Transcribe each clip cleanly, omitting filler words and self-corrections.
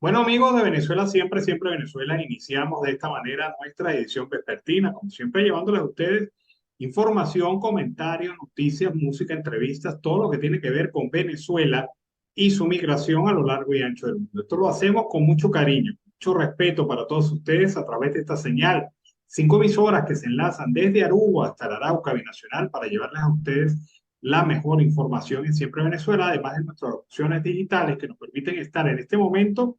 Bueno, amigos de Venezuela, siempre, siempre Venezuela, iniciamos de esta manera nuestra edición vespertina, como siempre llevándoles a ustedes información, comentarios, noticias, música, entrevistas, todo lo que tiene que ver con Venezuela y su migración a lo largo y ancho del mundo. Esto lo hacemos con mucho cariño, mucho respeto para todos ustedes a través de esta señal. 5 emisoras que se enlazan desde Aruba hasta el Arauca Binacional para llevarles a ustedes la mejor información en Siempre Venezuela, además de nuestras opciones digitales que nos permiten estar en este momento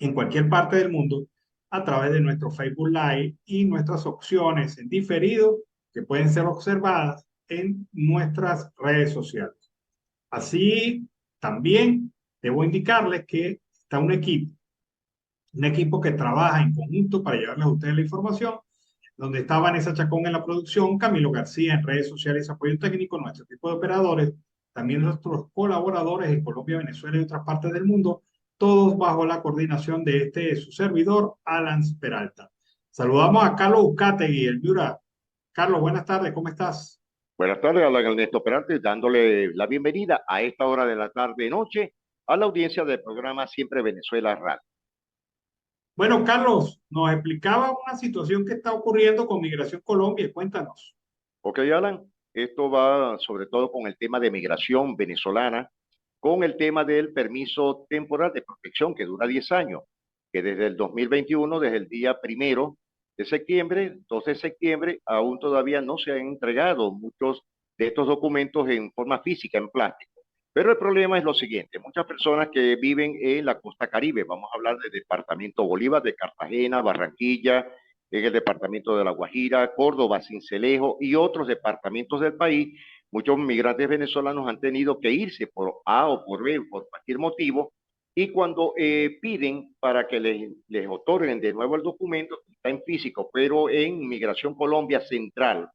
en cualquier parte del mundo a través de nuestro Facebook Live y nuestras opciones en diferido que pueden ser observadas en nuestras redes sociales. Así también debo indicarles que está un equipo que trabaja en conjunto para llevarles a ustedes la información, donde está Vanessa Chacón en la producción, Camilo García en redes sociales, apoyo técnico, nuestro equipo de operadores, también nuestros colaboradores en Colombia, Venezuela y otras partes del mundo, todos bajo la coordinación de su servidor, Alan Peralta. Saludamos a Carlos Uzcategui, el Miura. Carlos, buenas tardes, ¿cómo estás? Buenas tardes, habla Ernesto Peralta, dándole la bienvenida a esta hora de la tarde-noche a la audiencia del programa Siempre Venezuela Radio. Bueno, Carlos, nos explicaba una situación que está ocurriendo con Migración Colombia. Cuéntanos. Ok, Alan, esto va sobre todo con el tema de migración venezolana, con el tema del permiso temporal de protección que dura 10 años, que desde el 2021, desde el día 1 de septiembre, 2 de septiembre, aún todavía no se han entregado muchos de estos documentos en forma física, en plástico. Pero el problema es lo siguiente, muchas personas que viven en la costa Caribe, vamos a hablar del departamento Bolívar, de Cartagena, Barranquilla, en el departamento de La Guajira, Córdoba, Sincelejo y otros departamentos del país, muchos migrantes venezolanos han tenido que irse por A o por B, por cualquier motivo, y cuando piden para que les otorguen de nuevo el documento, que está en físico, pero en Migración Colombia Central,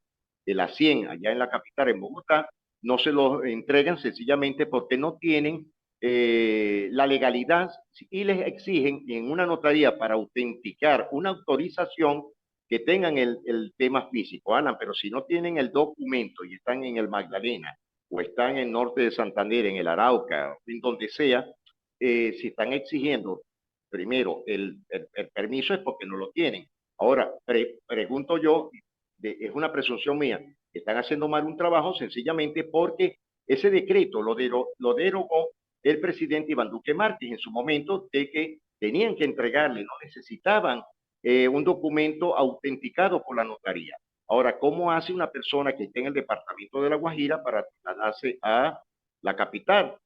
de la 100, allá en la capital, en Bogotá, no se los entregan sencillamente porque no tienen la legalidad y les exigen en una notaría para autenticar una autorización que tengan el tema físico, Alan, pero si no tienen el documento y están en el Magdalena o están en norte de Santander, en el Arauca, en donde sea, si están exigiendo primero el permiso es porque no lo tienen. Ahora, pregunto yo, es una presunción mía, están haciendo mal un trabajo sencillamente porque ese decreto lo derogó el presidente Iván Duque Márquez en su momento de que tenían que entregarle, no necesitaban un documento autenticado por la notaría. Ahora, ¿cómo hace una persona que está en el departamento de La Guajira para trasladarse a la capital?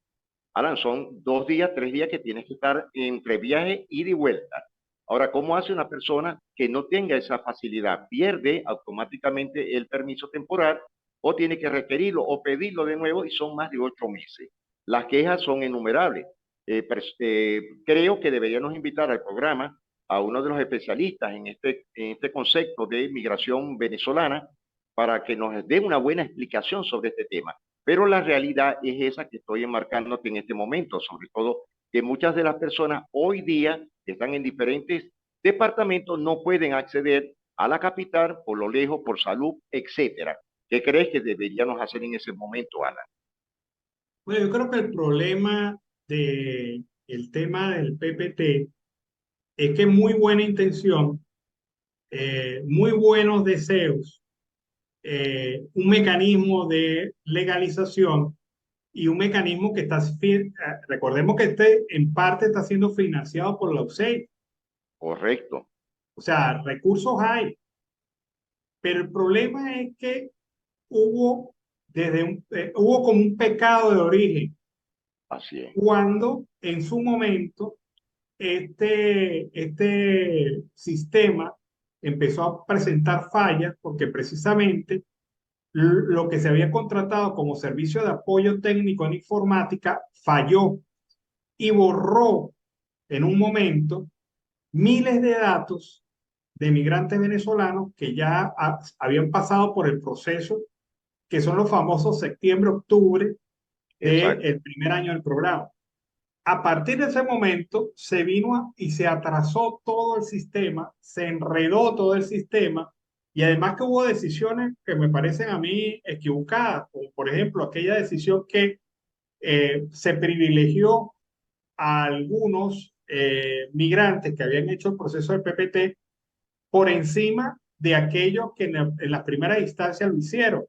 Alan, son 2 días, 3 días que tienes que estar entre viaje ida y vuelta. Ahora, ¿cómo hace una persona que no tenga esa facilidad? ¿Pierde automáticamente el permiso temporal o tiene que requerirlo o pedirlo de nuevo y son más de 8 meses? Las quejas son innumerables. Creo que deberíamos invitar al programa a uno de los especialistas en este concepto de migración venezolana para que nos dé una buena explicación sobre este tema. Pero la realidad es esa que estoy enmarcándote en este momento, sobre todo que muchas de las personas hoy día que están en diferentes departamentos no pueden acceder a la capital por lo lejos, por salud, etcétera. ¿Qué crees que deberíamos hacer en ese momento, Ana? Bueno, yo creo que el problema del tema del PPT es que muy buena intención, muy buenos deseos, un mecanismo de legalización y un mecanismo que está, recordemos que este en parte está siendo financiado por la USAID, Correcto, o sea, recursos hay, pero el problema es que hubo, hubo como un pecado de origen, así es. cuando en su momento este sistema empezó a presentar fallas porque precisamente lo que se había contratado como servicio de apoyo técnico en informática falló y borró en un momento miles de datos de migrantes venezolanos que ya habían pasado por el proceso, que son los famosos septiembre-octubre Exacto. del primer año del programa. A partir de ese momento se vino y se atrasó todo el sistema, se enredó todo el sistema y además que hubo decisiones que me parecen a mí equivocadas, como por ejemplo aquella decisión que se privilegió a algunos migrantes que habían hecho el proceso del PPT por encima de aquellos que en las primeras instancias lo hicieron.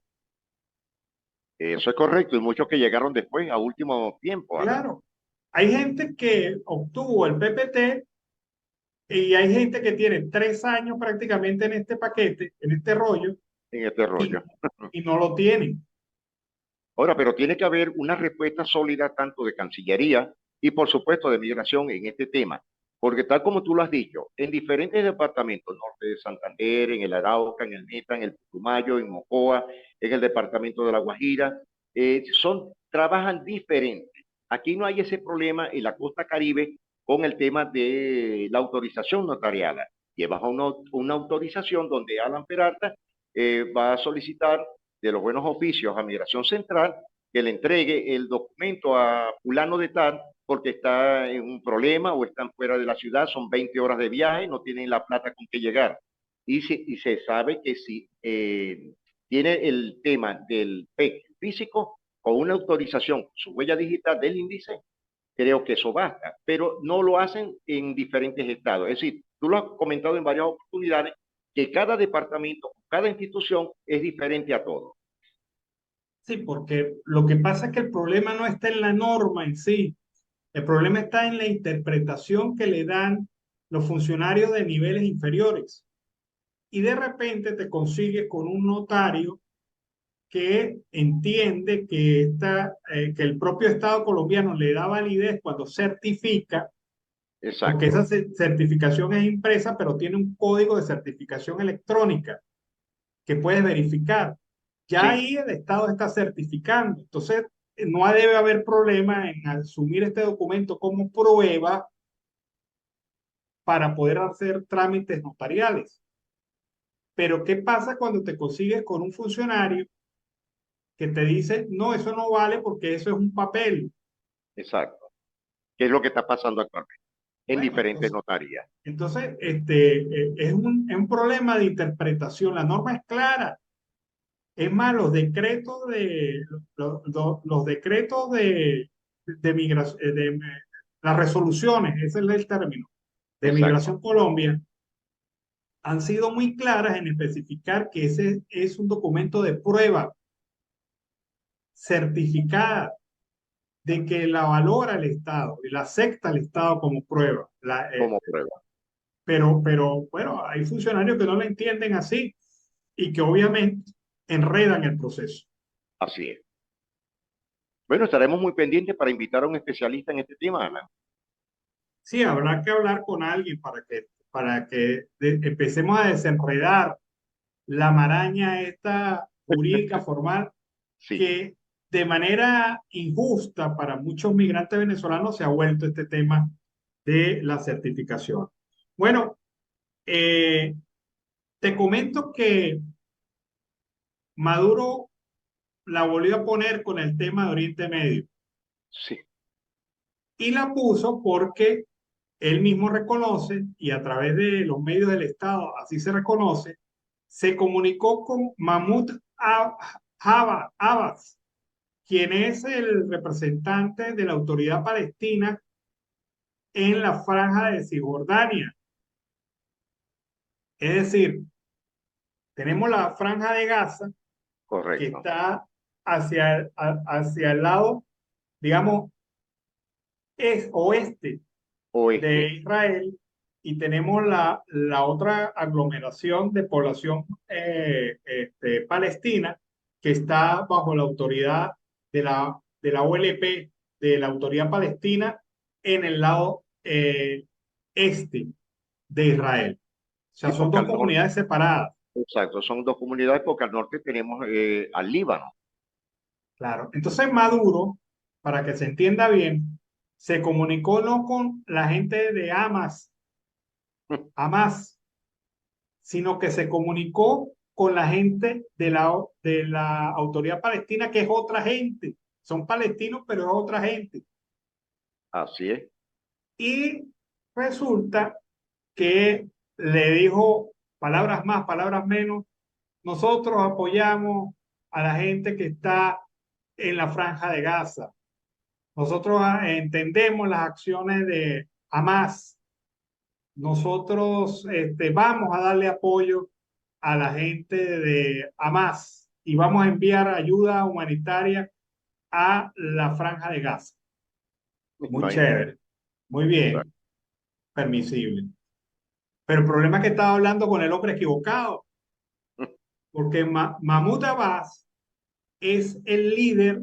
Eso es correcto, y muchos que llegaron después, a último tiempo, Alan, Claro, hay gente que obtuvo el PPT y hay gente que tiene 3 años prácticamente en este paquete, en este rollo, en este y, rollo. y no lo tienen. Ahora, pero tiene que haber una respuesta sólida tanto de Cancillería y, por supuesto, de Migración en este tema, porque tal como tú lo has dicho, en diferentes departamentos, norte de Santander, en el Arauca, en el Meta, en el Putumayo, en Mocoa, en el departamento de La Guajira, trabajan diferentes. Aquí no hay ese problema en la costa Caribe con el tema de la autorización notarial. Llevas una autorización donde Alan Peralta va a solicitar de los buenos oficios a Migración Central que le entregue el documento a fulano de tal porque está en un problema o están fuera de la ciudad, son 20 horas de viaje, no tienen la plata con que llegar. Y se sabe que si tiene el tema del PEC físico con una autorización, su huella digital del índice, creo que eso basta, pero no lo hacen en diferentes estados. Es decir, tú lo has comentado en varias oportunidades, que cada departamento, cada institución es diferente a todo. Sí, porque lo que pasa es que el problema no está en la norma en sí, el problema está en la interpretación que le dan los funcionarios de niveles inferiores. Y de repente te consigues con un notario que entiende que el propio Estado colombiano le da validez cuando certifica, porque Exacto. esa certificación es impresa, pero tiene un código de certificación electrónica que puedes verificar. Ya Sí, ahí el Estado está certificando. Entonces, no debe haber problema en asumir este documento como prueba para poder hacer trámites notariales. Pero, ¿qué pasa cuando te consigues con un funcionario que te dice, no, eso no vale porque eso es un papel? exacto. ¿Qué es lo que está pasando actualmente en Bueno, diferentes notarías? es un problema de interpretación. La norma es clara. Es más, los decretos de migración, las resoluciones, ese es el término, de Exacto. Migración Colombia, han sido muy claras en especificar que ese es un documento de prueba certificada de que la valora el Estado y la acepta el Estado como prueba. Como prueba. Pero bueno, hay funcionarios que no la entienden así y que obviamente enredan el proceso. Así es. Bueno, estaremos muy pendientes para invitar a un especialista en este tema, Ana. Sí, habrá que hablar con alguien para que empecemos a desenredar la maraña esta jurídica formal Sí, que de manera injusta para muchos migrantes venezolanos se ha vuelto este tema de la certificación. Bueno, eh, te comento que Maduro la volvió a poner con el tema de Oriente Medio sí, y la puso porque él mismo reconoce y a través de los medios del Estado así se reconoce, se comunicó con Mahmoud Abbas, quien es el representante de la autoridad palestina en la franja de Cisjordania. Es decir, tenemos la franja de Gaza que correcto. está hacia el lado, digamos, es oeste de Oeste, Israel y tenemos la otra aglomeración de población palestina que está bajo la autoridad de la OLP, de la autoridad palestina en el lado este de Israel. O sea, sí, son porque dos al norte, comunidades separadas. exacto, son dos comunidades porque al norte tenemos al Líbano. Claro. Entonces Maduro, para que se entienda bien, se comunicó no con la gente de Hamas, sino que se comunicó con la gente de la autoridad palestina, que es otra gente. Son palestinos, pero es otra gente. Así es, Y resulta que le dijo palabras más, palabras menos, nosotros apoyamos a la gente que está en la franja de Gaza. Nosotros entendemos las acciones Hamas. Nosotros vamos a darle apoyo a la gente de Hamas y vamos a enviar ayuda humanitaria a la Franja de Gaza. Muy Imagínate. chévere, muy Exacto. bien, permisible. Pero el problema es que estaba hablando con el hombre equivocado, porque Mahmoud Abbas es el líder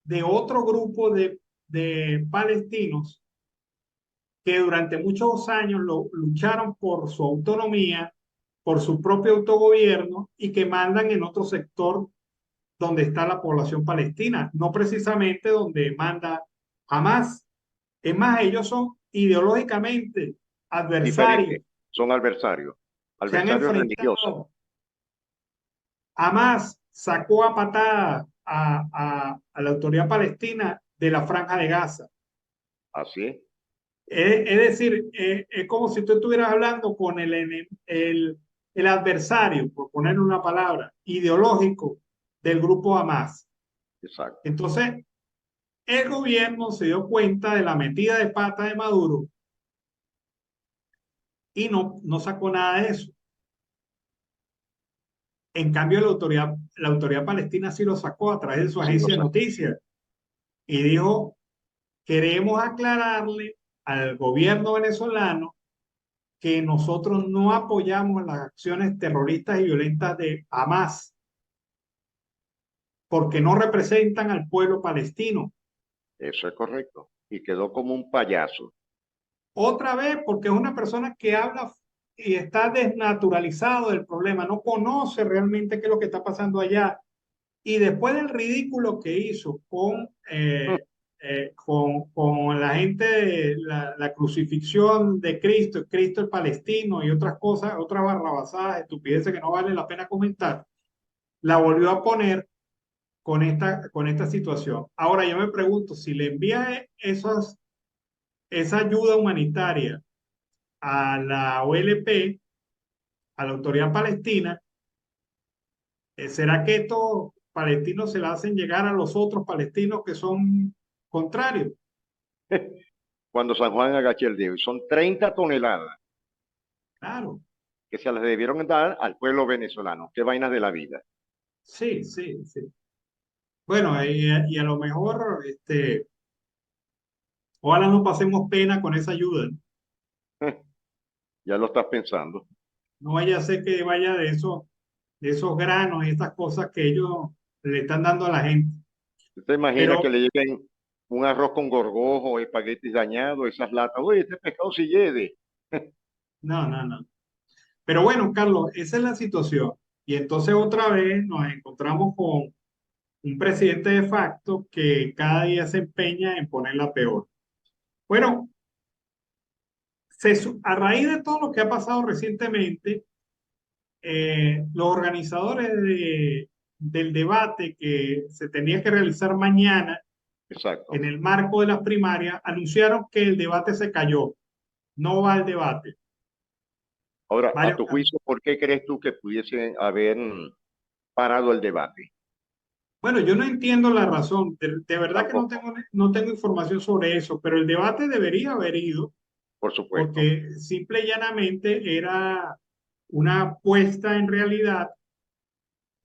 de otro grupo de palestinos que durante muchos años lucharon por su autonomía, por su propio autogobierno y que mandan en otro sector donde está la población palestina, no precisamente donde manda Hamas. Es más, ellos son ideológicamente adversarios, Diferente. Son adversarios. se han Adversarios religiosos. enfrentado. Hamas sacó a patada a la autoridad palestina de la Franja de Gaza. Así es. Es decir, es como si tú estuvieras hablando con el adversario, por poner una palabra, ideológico del grupo Hamas. Exacto. Entonces, el gobierno se dio cuenta de la metida de pata de Maduro y no sacó nada de eso. En cambio, la autoridad palestina sí lo sacó a través de su Sí, lo agencia de sacó. noticias y dijo, queremos aclararle al gobierno venezolano que nosotros no apoyamos las acciones terroristas y violentas de Hamas porque no representan al pueblo palestino. Eso es correcto. Y quedó como un payaso. Otra vez, porque es una persona que habla y está desnaturalizado del problema, no conoce realmente qué es lo que está pasando allá. Y después del ridículo que hizo con la gente de la crucifixión de Cristo, Cristo el palestino y otras cosas, otras barrabasadas, estupideces que no vale la pena comentar, la volvió a poner con esta situación. Ahora yo me pregunto, si le envía esa ayuda humanitaria a la OLP, a la Autoridad Palestina, ¿será que estos palestinos se la hacen llegar a los otros palestinos que son contrarios? Cuando San Juan agache el dedo. Y son 30 toneladas Claro, que se las debieron dar al pueblo venezolano. Qué vainas de la vida. sí, sí, sí. Bueno, y a lo mejor, ojalá no pasemos pena con esa ayuda. No, Ya lo estás pensando. no vaya a ser que vaya de esos granos y estas cosas que ellos le están dando a la gente. ¿Te imaginas que Pero le lleguen un arroz con gorgojo, espaguetis dañados, esas latas? Oye, este pescado sí lleve. no, no, no. Pero bueno, Carlos, esa es la situación. Y entonces otra vez nos encontramos con un presidente de facto que cada día se empeña en ponerla peor. Bueno, a raíz de todo lo que ha pasado recientemente, los organizadores del debate que se tenía que realizar mañana Exacto. en el marco de las primarias anunciaron que el debate se cayó, no va al debate. Ahora, a Varios, tu juicio, ¿por qué crees tú que pudiese haber parado el debate? bueno, yo no entiendo la razón, de verdad que Tampoco, no tengo información sobre eso, pero el debate debería haber ido por supuesto. porque simple y llanamente era una puesta en realidad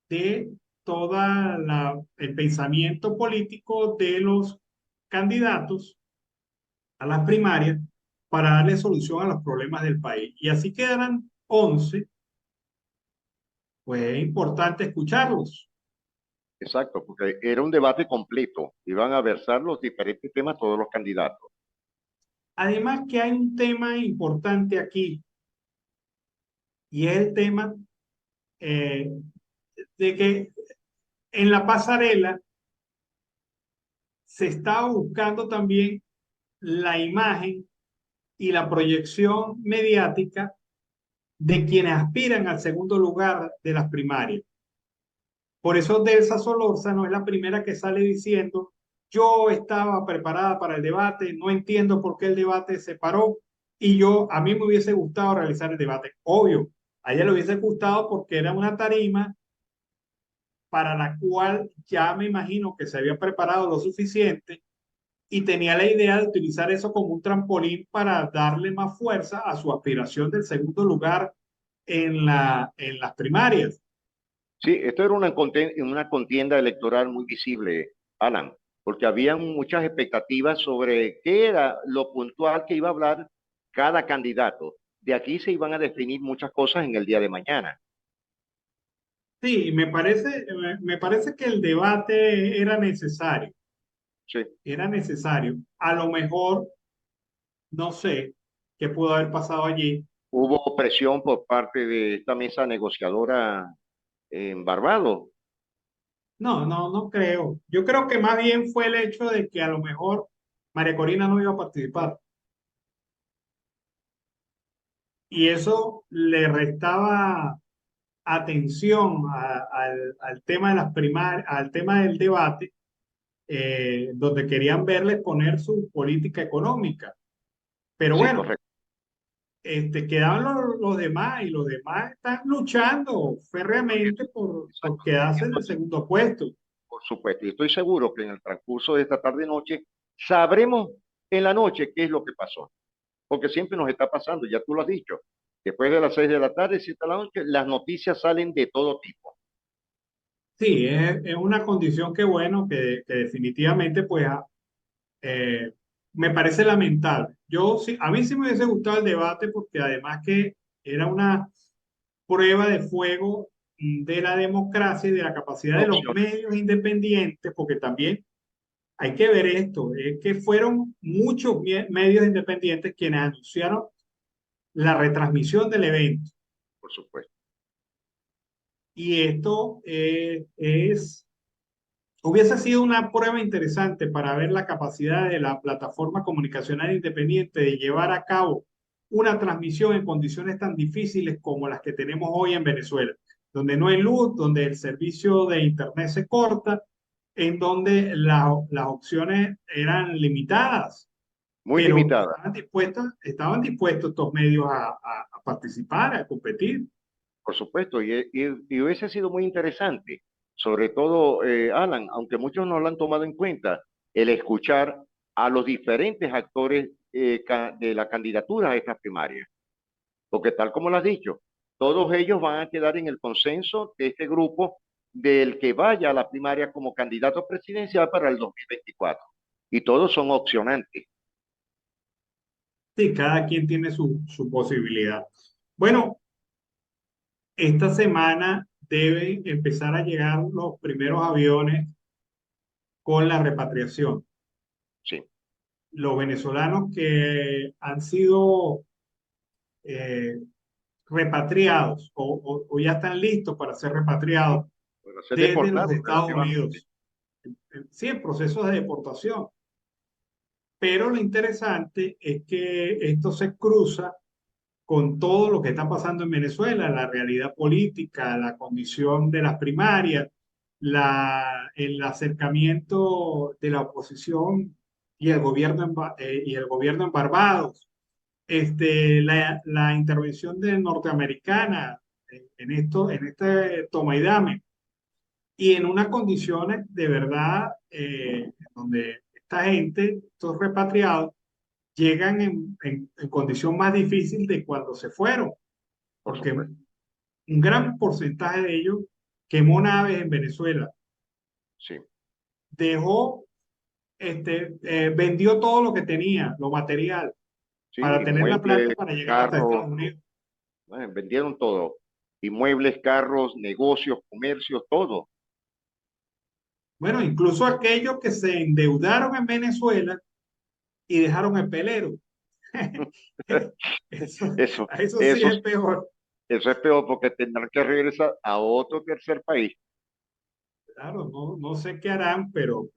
de toda el pensamiento político de los candidatos a las primarias para darle solución a los problemas del país. Y así quedarán 11, pues es importante escucharlos. Exacto, porque era un debate completo. Iban a versar los diferentes temas todos los candidatos. Además que hay un tema importante aquí y es el tema eh, de que en la pasarela se está buscando también la imagen y la proyección mediática de quienes aspiran al segundo lugar de las primarias. Por eso Delsa Solórzano es la primera que sale diciendo, yo estaba preparada para el debate, no entiendo por qué el debate se paró y a mí me hubiese gustado realizar el debate. Obvio, a ella le hubiese gustado porque era una tarima para la cual ya me imagino que se había preparado lo suficiente y tenía la idea de utilizar eso como un trampolín para darle más fuerza a su aspiración del segundo lugar en las primarias. Sí, esto era una contienda electoral muy visible, Alan, porque había muchas expectativas sobre qué era lo puntual que iba a hablar cada candidato. De aquí se iban a definir muchas cosas en el día de mañana. Sí, me parece que el debate Sí. era necesario. A lo mejor, no sé qué pudo haber pasado allí. Hubo presión por parte de esta mesa negociadora en Barbados. No creo. Yo creo que más bien fue el hecho de que a lo mejor María Corina no iba a participar y eso le restaba atención al tema de las primarias, al tema del debate, donde querían verle poner su política económica. Pero Sí, bueno, correcto. quedaban los demás y los demás están luchando férreamente por Exacto. quedarse en el segundo puesto. Por supuesto, y estoy seguro que en el transcurso de esta tarde-noche sabremos en la noche qué es lo que pasó, porque siempre nos está pasando, ya tú lo has dicho. Después de las 6 de la tarde, 7 de la noche, las noticias salen de todo tipo. Sí, es una condición que bueno, que definitivamente pues eh, me parece lamentable. Yo sí, a mí sí me hubiese gustado el debate porque además que era una prueba de fuego de la democracia y de la capacidad de los Opción, medios independientes, porque también hay que ver esto, es que fueron muchos medios independientes quienes anunciaron la retransmisión del evento. por supuesto. Y esto hubiese sido una prueba interesante para ver la capacidad de la plataforma comunicacional independiente de llevar a cabo una transmisión en condiciones tan difíciles como las que tenemos hoy en Venezuela, donde no hay luz, donde el servicio de Internet se corta, en donde las opciones eran limitadas, Muy pero limitada, estaban dispuestos estos medios a participar, a competir. por supuesto, y hubiese sido muy interesante, sobre todo, Alan, aunque muchos no lo han tomado en cuenta, el escuchar a los diferentes actores de la candidatura a estas primarias. Porque tal como lo has dicho, todos ellos van a quedar en el consenso de este grupo del que vaya a la primaria como candidato presidencial para el 2024. Y todos son opcionantes. Sí, cada quien tiene su posibilidad. Bueno, esta semana deben empezar a llegar los primeros aviones con la repatriación. Sí, Los venezolanos que han sido eh, repatriados o ya están listos para ser repatriados para ser desde los deportados Estados relativamente. Unidos. Sí, en procesos de deportación. Pero lo interesante es que esto se cruza con todo lo que está pasando en Venezuela, la realidad política, la condición de las primarias, el acercamiento de la oposición y el gobierno y el gobierno en Barbados, la intervención de norteamericana en este toma y dame, y en unas condiciones de verdad donde esta gente, estos repatriados, llegan en condición más difícil de cuando se fueron, Por porque supuesto. un gran porcentaje de ellos quemó naves en Venezuela, Sí, dejó, vendió todo lo que tenía, lo material, sí, para tener la plata inmuebles, para llegar hasta carros, Estados Unidos. vendieron todo. Inmuebles, carros, negocios, comercios, todo. Bueno, incluso aquellos que se endeudaron en Venezuela y dejaron el pelero. Eso, Eso, eso sí eso, es peor. eso es peor porque tendrán que regresar a otro tercer país. Claro, no sé qué harán, pero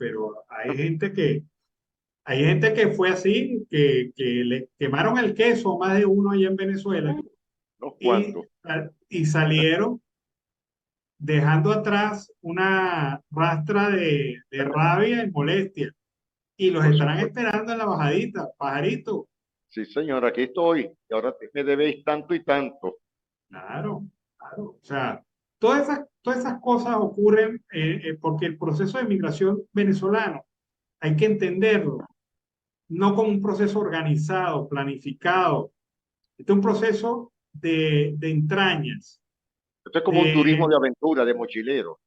hay gente que fue así, que le quemaron el queso a más de uno allá en Venezuela Unos y, cuantos. y salieron dejando atrás una rastra de rabia y molestia. Y los Por estarán supuesto. esperando en la bajadita, pajarito. Sí, señor, aquí estoy. Y ahora me debéis tanto y tanto. Claro, claro. O sea, todas esas cosas ocurren porque el proceso de migración venezolano hay que entenderlo. no con un proceso organizado, planificado. Este es un proceso de entrañas, Esto es como un turismo de, de aventura, de mochilero.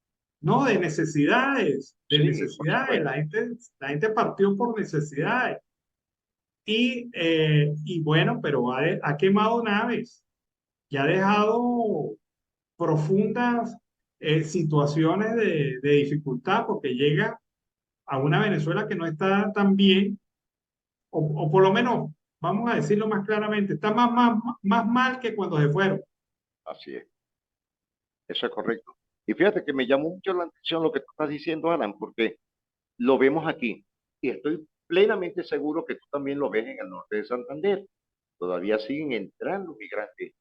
no, de necesidades, de Sí, por necesidades. supuesto. La gente partió por necesidades. Y bueno, pero ha quemado naves y ha dejado profundas situaciones de dificultad porque llega a una Venezuela que no está tan bien, o por lo menos, vamos a decirlo más claramente, está más mal que cuando se fueron. Así es. Eso es correcto. Y fíjate que me llamó mucho la atención lo que tú estás diciendo, Alan, porque lo vemos aquí. Y estoy plenamente seguro que tú también lo ves en el norte de Santander. Todavía siguen entrando migrantes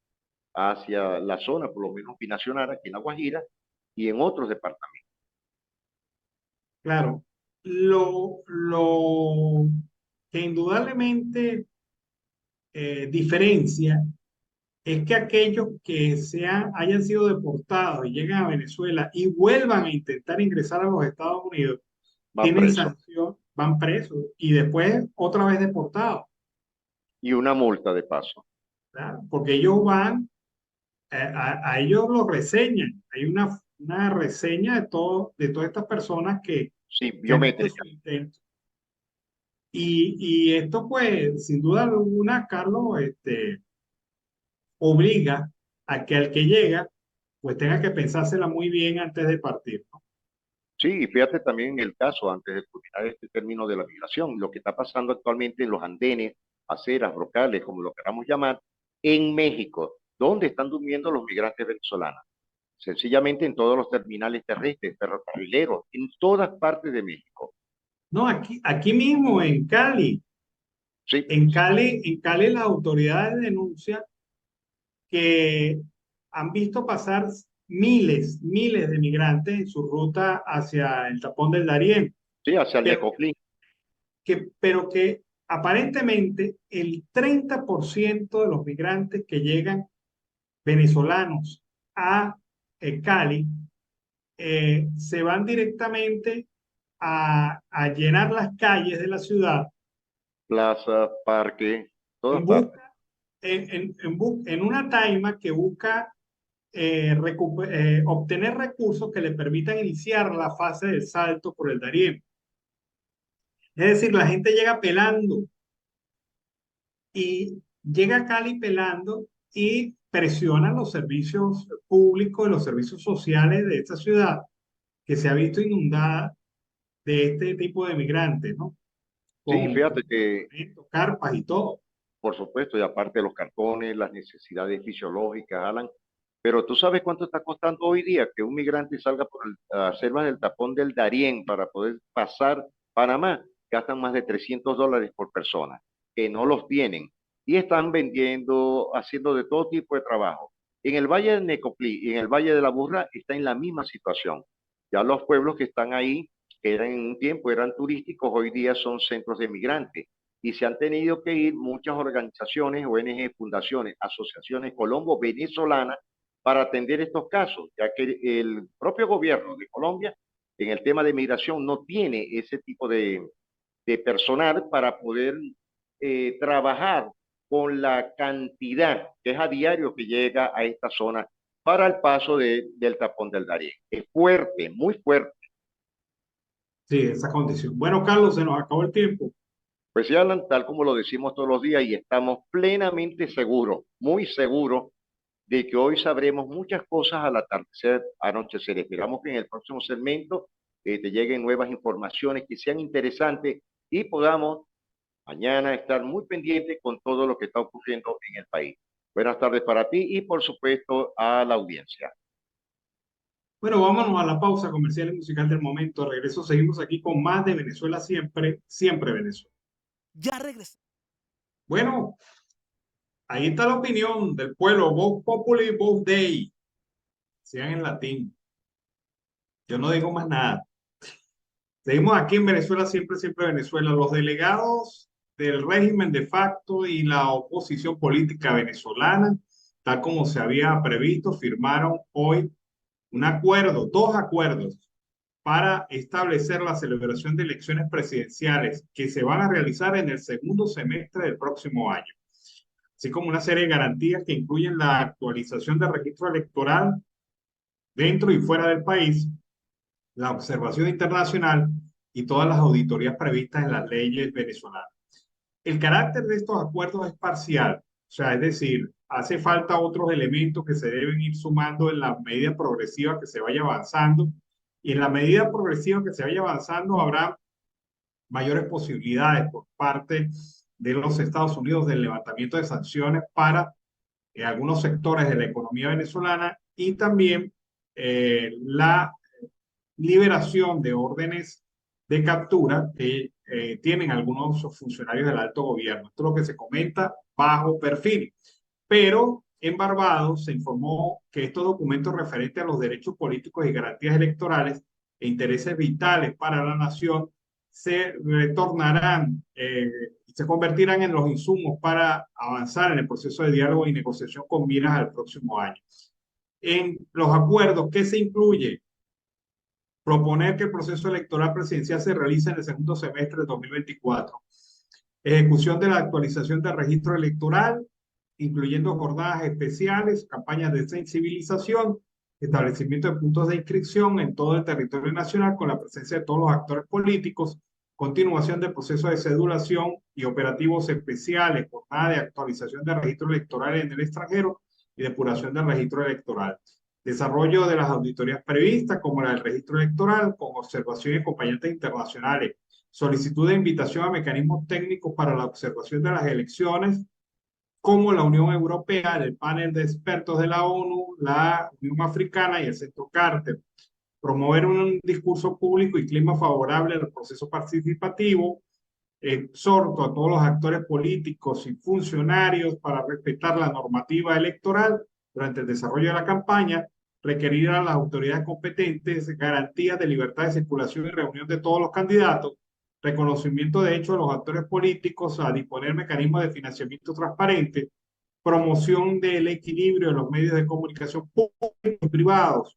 hacia la zona, por lo menos binacional, aquí en La Guajira y en otros departamentos. Claro, lo que indudablemente diferencia es que aquellos que hayan sido deportados y lleguen a Venezuela y vuelvan a intentar ingresar a los Estados Unidos, Van tienen presos. sanción, van presos y después otra vez deportados, Y una multa de paso. ¿claro? Porque ellos van, a ellos los reseñan. Hay una reseña de todas estas personas Sí, que han hecho biométrica. su intento. Y esto, pues, sin duda alguna, Carlos, obliga a que al que llega, pues tenga que pensársela muy bien antes de partir, ¿no? Sí, y fíjate también en el caso, antes de culminar este término de la migración, lo que está pasando actualmente en los andenes, aceras, brocales, como lo queramos llamar, en México, donde están durmiendo los migrantes venezolanos. Sencillamente en todos los terminales terrestres, ferrocarrileros, en todas partes de México. No, aquí mismo Sí, En Cali las autoridades denuncian que han visto pasar miles de migrantes en su ruta hacia el tapón del Darién, sí, hacia el pero Ecoflin. pero que aparentemente el 30% de los migrantes que llegan venezolanos a Cali se van directamente a llenar las calles de la ciudad Plaza, parque, todas en partes. busca, en una taima que busca obtener recursos que le permitan iniciar la fase del salto por el Darién. Es decir, la gente llega pelando y llega a Cali pelando y presiona los servicios públicos y los servicios sociales de esta ciudad que se ha visto inundada de este tipo de migrantes, ¿no? Sí, fíjate Con que, campamentos, carpas y todo. por supuesto, y aparte de los cartones, las necesidades fisiológicas, Alan, pero tú sabes cuánto está costando hoy día que un migrante salga por las selvas del tapón del Darién para poder pasar Panamá. Gastan más de $300 por persona, que no los tienen. Y están vendiendo, haciendo de todo tipo de trabajo. En el Valle de Necoclí y en el Valle de la Burra está en la misma situación. Ya los pueblos que están ahí, que eran en un tiempo eran turísticos, hoy día son centros de migrantes y se han tenido que ir muchas organizaciones, ONG, fundaciones, asociaciones colombo-venezolanas para atender estos casos, ya que el propio gobierno de Colombia en el tema de migración no tiene ese tipo de personal para poder trabajar con la cantidad que es a diario que llega a esta zona para el paso del tapón del Darién. Es fuerte, muy fuerte. Sí, esa condición. Bueno, Carlos, se nos acabó el tiempo. Pues sí, Alan, tal como lo decimos todos los días y estamos plenamente seguros, muy seguros de que hoy sabremos muchas cosas al atardecer, anochecer. Esperamos que en el próximo segmento te lleguen nuevas informaciones que sean interesantes y podamos mañana estar muy pendientes con todo lo que está ocurriendo en el país. Buenas tardes para ti y por supuesto a la audiencia. Bueno, vámonos a la pausa comercial y musical del momento. Regreso, seguimos aquí con más de Venezuela siempre, siempre Venezuela. Ya regresé. Bueno, ahí está la opinión del pueblo, Vox Populi, Vox Dei, sean en latín. Yo no digo más nada. Seguimos aquí en Venezuela siempre, siempre Venezuela. Los delegados del régimen de facto y la oposición política venezolana, tal como se había previsto, firmaron hoy un acuerdo, dos acuerdos para establecer la celebración de elecciones presidenciales que se van a realizar en el segundo semestre del próximo año, así como una serie de garantías que incluyen la actualización del registro electoral dentro y fuera del país, la observación internacional y todas las auditorías previstas en las leyes venezolanas. El carácter de estos acuerdos es parcial, o sea, es decir, hace falta otros elementos que se deben ir sumando en la medida progresiva que se vaya avanzando, y en la medida progresiva que se vaya avanzando habrá mayores posibilidades por parte de los Estados Unidos del levantamiento de sanciones para algunos sectores de la economía venezolana, y también la liberación de órdenes de captura que tienen algunos funcionarios del alto gobierno. Esto es lo que se comenta bajo perfil. Pero en Barbados se informó que estos documentos referentes a los derechos políticos y garantías electorales e intereses vitales para la nación se retornarán y se convertirán en los insumos para avanzar en el proceso de diálogo y negociación con miras al próximo año. En los acuerdos, ¿qué se incluye? Proponer que el proceso electoral presidencial se realice en el segundo semestre de 2024. Ejecución de la actualización del registro electoral, incluyendo jornadas especiales, campañas de sensibilización, establecimiento de puntos de inscripción en todo el territorio nacional con la presencia de todos los actores políticos, continuación del proceso de cedulación y operativos especiales, jornada de actualización del registro electoral en el extranjero y depuración del registro electoral. Desarrollo de las auditorías previstas, como la del registro electoral, con observación y acompañantes internacionales. Solicitud de invitación a mecanismos técnicos para la observación de las elecciones, como la Unión Europea, el panel de expertos de la ONU, la Unión Africana y el Centro Carter. Promover un discurso público y clima favorable al proceso participativo. Exhorto a todos los actores políticos y funcionarios para respetar la normativa electoral durante el desarrollo de la campaña, requerir a las autoridades competentes garantías de libertad de circulación y reunión de todos los candidatos, reconocimiento de hecho de los actores políticos, a disponer mecanismos de financiamiento transparente, promoción del equilibrio de los medios de comunicación públicos y privados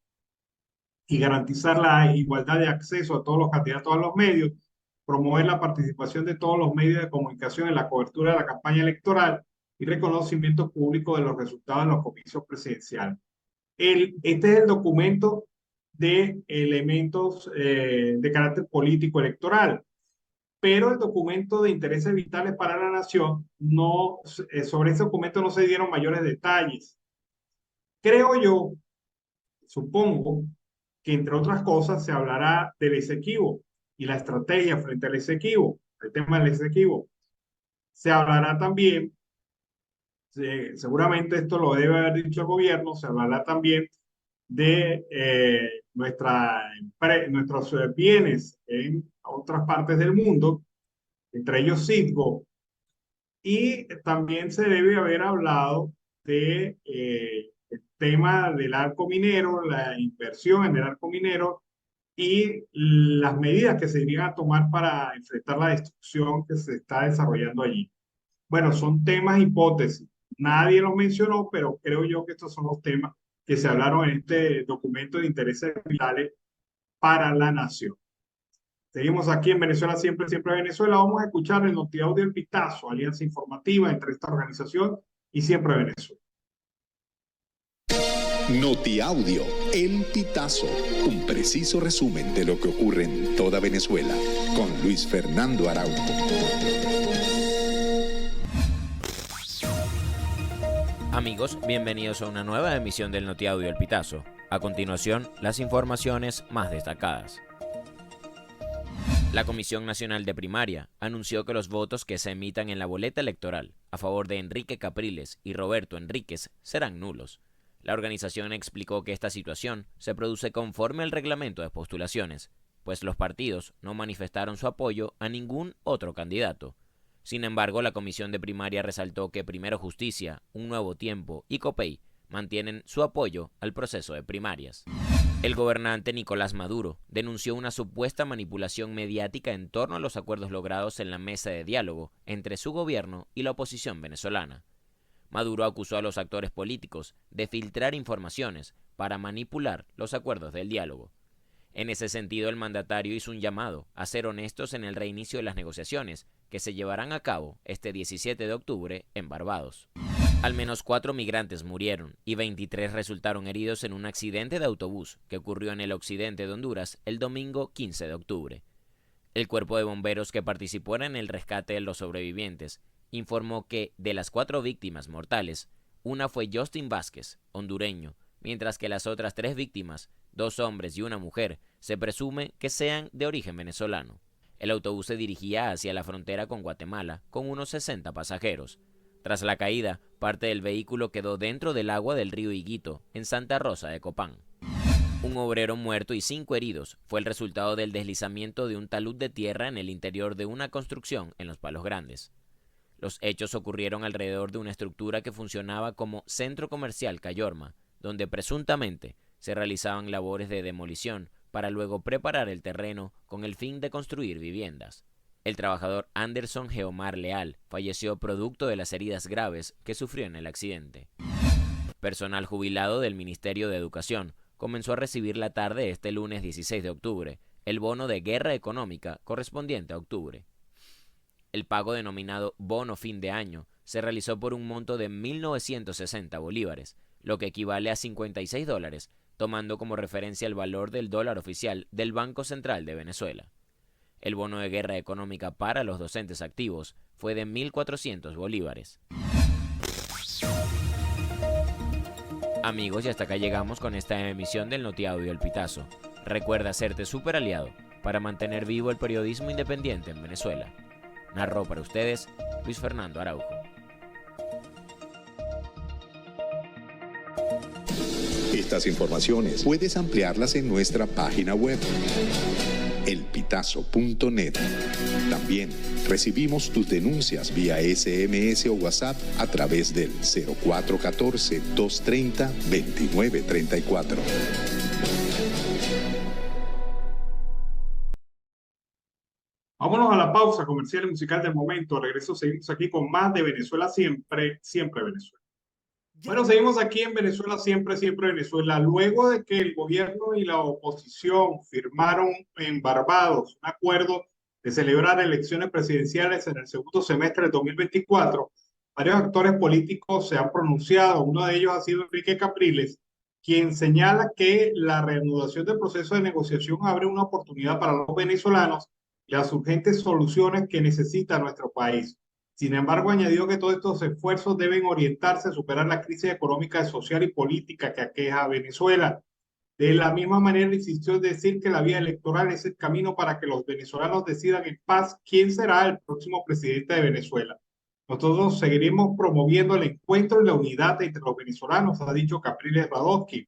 y garantizar la igualdad de acceso a todos los candidatos a los medios, promover la participación de todos los medios de comunicación en la cobertura de la campaña electoral y reconocimiento público de los resultados de los comicios presidenciales. Este es el documento de elementos de carácter político electoral, pero el documento de intereses vitales para la nación, no, sobre ese documento no se dieron mayores detalles. Creo yo, supongo, que entre otras cosas se hablará del Esequibo y la estrategia frente al Esequibo, el tema del Esequibo. Se hablará también, seguramente esto lo debe haber dicho el gobierno, se hablará también de nuestros bienes en otras partes del mundo, entre ellos Citgo, y también se debe haber hablado de el tema del arco minero, la inversión en el arco minero y las medidas que se irían a tomar para enfrentar la destrucción que se está desarrollando allí. Bueno, son temas hipótesis. Nadie los mencionó, pero creo yo que estos son los temas que se hablaron en este documento de intereses vitales para la nación. Seguimos aquí en Venezuela, siempre, siempre Venezuela. Vamos a escuchar el NotiAudio El Pitazo, alianza informativa entre esta organización y Siempre Venezuela. NotiAudio El Pitazo, un preciso resumen de lo que ocurre en toda Venezuela, con Luis Fernando Araújo. Amigos, bienvenidos a una nueva emisión del NotiAudio El Pitazo. A continuación, las informaciones más destacadas. La Comisión Nacional de Primaria anunció que los votos que se emitan en la boleta electoral a favor de Enrique Capriles y Roberto Enríquez serán nulos. La organización explicó que esta situación se produce conforme al reglamento de postulaciones, pues los partidos no manifestaron su apoyo a ningún otro candidato. Sin embargo, la Comisión de Primaria resaltó que Primero Justicia, Un Nuevo Tiempo y COPEI mantienen su apoyo al proceso de primarias. El gobernante Nicolás Maduro denunció una supuesta manipulación mediática en torno a los acuerdos logrados en la mesa de diálogo entre su gobierno y la oposición venezolana. Maduro acusó a los actores políticos de filtrar informaciones para manipular los acuerdos del diálogo. En ese sentido, el mandatario hizo un llamado a ser honestos en el reinicio de las negociaciones, que se llevarán a cabo este 17 de octubre en Barbados. Al menos 4 migrantes murieron y 23 resultaron heridos en un accidente de autobús que ocurrió en el occidente de Honduras el domingo 15 de octubre. El cuerpo de bomberos que participó en el rescate de los sobrevivientes informó que, de las 4 víctimas mortales, una fue Justin Vázquez, hondureño, mientras que las otras 3 víctimas, 2 hombres y una mujer, se presume que sean de origen venezolano. El autobús se dirigía hacia la frontera con Guatemala con unos 60 pasajeros. Tras la caída, parte del vehículo quedó dentro del agua del río Higuito, en Santa Rosa de Copán. Un obrero muerto y 5 heridos fue el resultado del deslizamiento de un talud de tierra en el interior de una construcción en Los Palos Grandes. Los hechos ocurrieron alrededor de una estructura que funcionaba como Centro Comercial Cayorma, donde presuntamente se realizaban labores de demolición para luego preparar el terreno con el fin de construir viviendas. El trabajador Anderson Geomar Leal falleció producto de las heridas graves que sufrió en el accidente. Personal jubilado del Ministerio de Educación comenzó a recibir la tarde de este lunes 16 de octubre el bono de guerra económica correspondiente a octubre. El pago denominado bono fin de año se realizó por un monto de 1.960 bolívares, lo que equivale a $56, tomando como referencia el valor del dólar oficial del Banco Central de Venezuela. El bono de guerra económica para los docentes activos fue de 1.400 bolívares. Amigos, y hasta acá llegamos con esta emisión del Notiaudio El Pitazo. Recuerda hacerte súper aliado para mantener vivo el periodismo independiente en Venezuela. Narró para ustedes Luis Fernando Araujo. Estas informaciones puedes ampliarlas en nuestra página web, elpitazo.net. También recibimos tus denuncias vía SMS o WhatsApp a través del 0414-230-2934. Vámonos a la pausa comercial y musical del momento. Regreso, seguimos aquí con más de Venezuela siempre, siempre Venezuela. Bueno, seguimos aquí en Venezuela siempre, siempre Venezuela. Luego de que el gobierno y la oposición firmaron en Barbados un acuerdo de celebrar elecciones presidenciales en el segundo semestre del 2024, varios actores políticos se han pronunciado. Uno de ellos ha sido Enrique Capriles, quien señala que la reanudación del proceso de negociación abre una oportunidad para los venezolanos y las urgentes soluciones que necesita nuestro país. Sin embargo, añadió que todos estos esfuerzos deben orientarse a superar la crisis económica, social y política que aqueja a Venezuela. De la misma manera, insistió en decir que la vía electoral es el camino para que los venezolanos decidan en paz quién será el próximo presidente de Venezuela. Nosotros seguiremos promoviendo el encuentro y la unidad entre los venezolanos, ha dicho Capriles Radosky.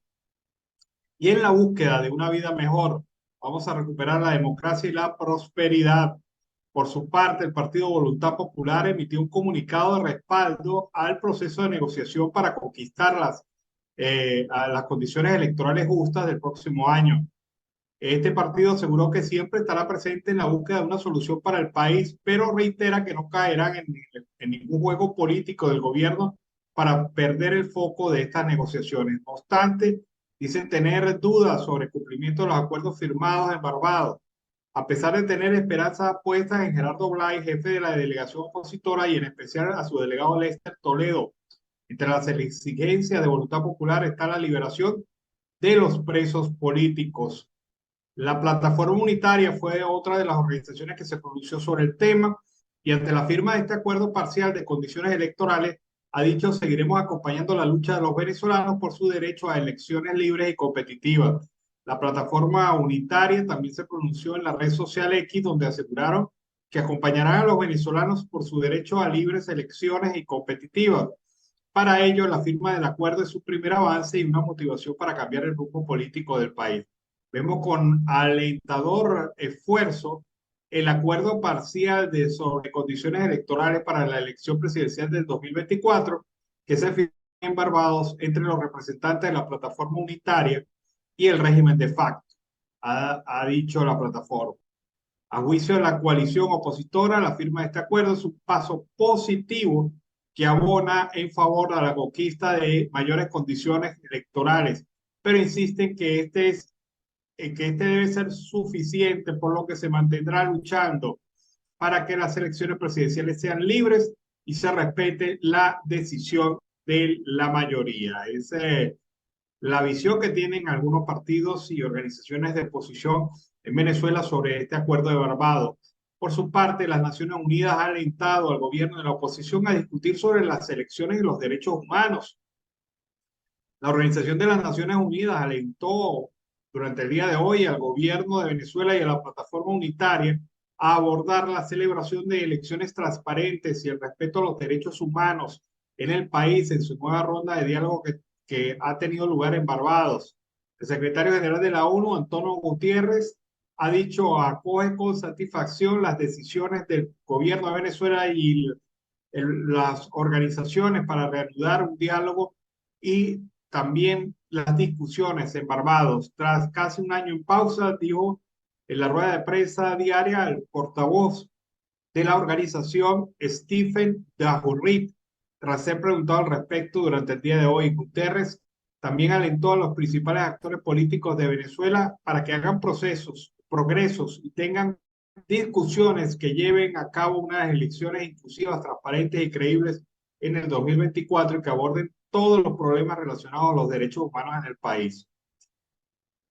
Y en la búsqueda de una vida mejor, vamos a recuperar la democracia y la prosperidad. Por su parte, el Partido Voluntad Popular emitió un comunicado de respaldo al proceso de negociación para conquistar a las condiciones electorales justas del próximo año. Este partido aseguró que siempre estará presente en la búsqueda de una solución para el país, pero reitera que no caerán en ningún juego político del gobierno para perder el foco de estas negociaciones. No obstante, dicen tener dudas sobre el cumplimiento de los acuerdos firmados en Barbados. A pesar de tener esperanzas puestas en Gerardo Blay, jefe de la delegación opositora, y en especial a su delegado Lester Toledo, entre las exigencias de Voluntad Popular está la liberación de los presos políticos. La Plataforma Unitaria fue otra de las organizaciones que se pronunció sobre el tema y ante la firma de este acuerdo parcial de condiciones electorales ha dicho: seguiremos acompañando la lucha de los venezolanos por su derecho a elecciones libres y competitivas. La Plataforma Unitaria también se pronunció en la red social X, donde aseguraron que acompañarán a los venezolanos por su derecho a libres elecciones y competitivas. Para ello, la firma del acuerdo es su primer avance y una motivación para cambiar el rumbo político del país. Vemos con alentador esfuerzo el acuerdo parcial sobre condiciones electorales para la elección presidencial del 2024, que se firmó en Barbados entre los representantes de la Plataforma Unitaria y el régimen de facto, ha dicho la plataforma. A juicio de la coalición opositora, la firma de este acuerdo es un paso positivo que abona en favor de la conquista de mayores condiciones electorales, pero insisten que este es que este debe ser suficiente, por lo que se mantendrá luchando para que las elecciones presidenciales sean libres y se respete la decisión de la mayoría. Es la visión que tienen algunos partidos y organizaciones de oposición en Venezuela sobre este acuerdo de Barbados. Por su parte, las Naciones Unidas han alentado al gobierno de la oposición a discutir sobre las elecciones y los derechos humanos. La Organización de las Naciones Unidas alentó durante el día de hoy al gobierno de Venezuela y a la plataforma unitaria a abordar la celebración de elecciones transparentes y el respeto a los derechos humanos en el país en su nueva ronda de diálogo que ha tenido lugar en Barbados. El secretario general de la ONU, Antonio Gutiérrez, ha dicho acoge con satisfacción las decisiones del gobierno de Venezuela y las organizaciones para reanudar un diálogo y también las discusiones en Barbados. Tras casi un año en pausa, dijo en la rueda de prensa diaria el portavoz de la organización, Stephen Dujarric, tras ser preguntado al respecto durante el día de hoy. Guterres también alentó a los principales actores políticos de Venezuela para que hagan progresos y tengan discusiones que lleven a cabo unas elecciones inclusivas, transparentes y creíbles en el 2024 y que aborden todos los problemas relacionados a los derechos humanos en el país.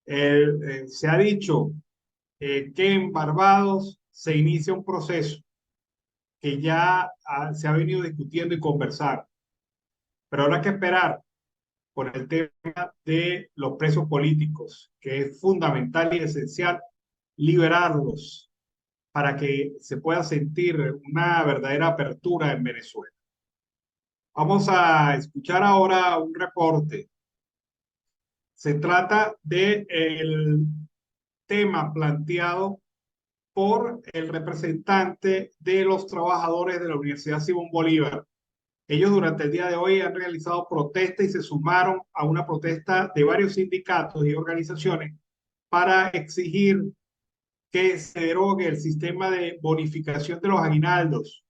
Se ha dicho que en Barbados se inicia un proceso que ya se ha venido discutiendo y conversar, pero habrá que esperar por el tema de los presos políticos, que es fundamental y esencial liberarlos para que se pueda sentir una verdadera apertura en Venezuela. Vamos a escuchar ahora un reporte. Se trata del tema planteado por el representante de los trabajadores de la Universidad Simón Bolívar. Ellos durante el día de hoy han realizado protestas y se sumaron a una protesta de varios sindicatos y organizaciones para exigir que se derogue el sistema de bonificación de los aguinaldos.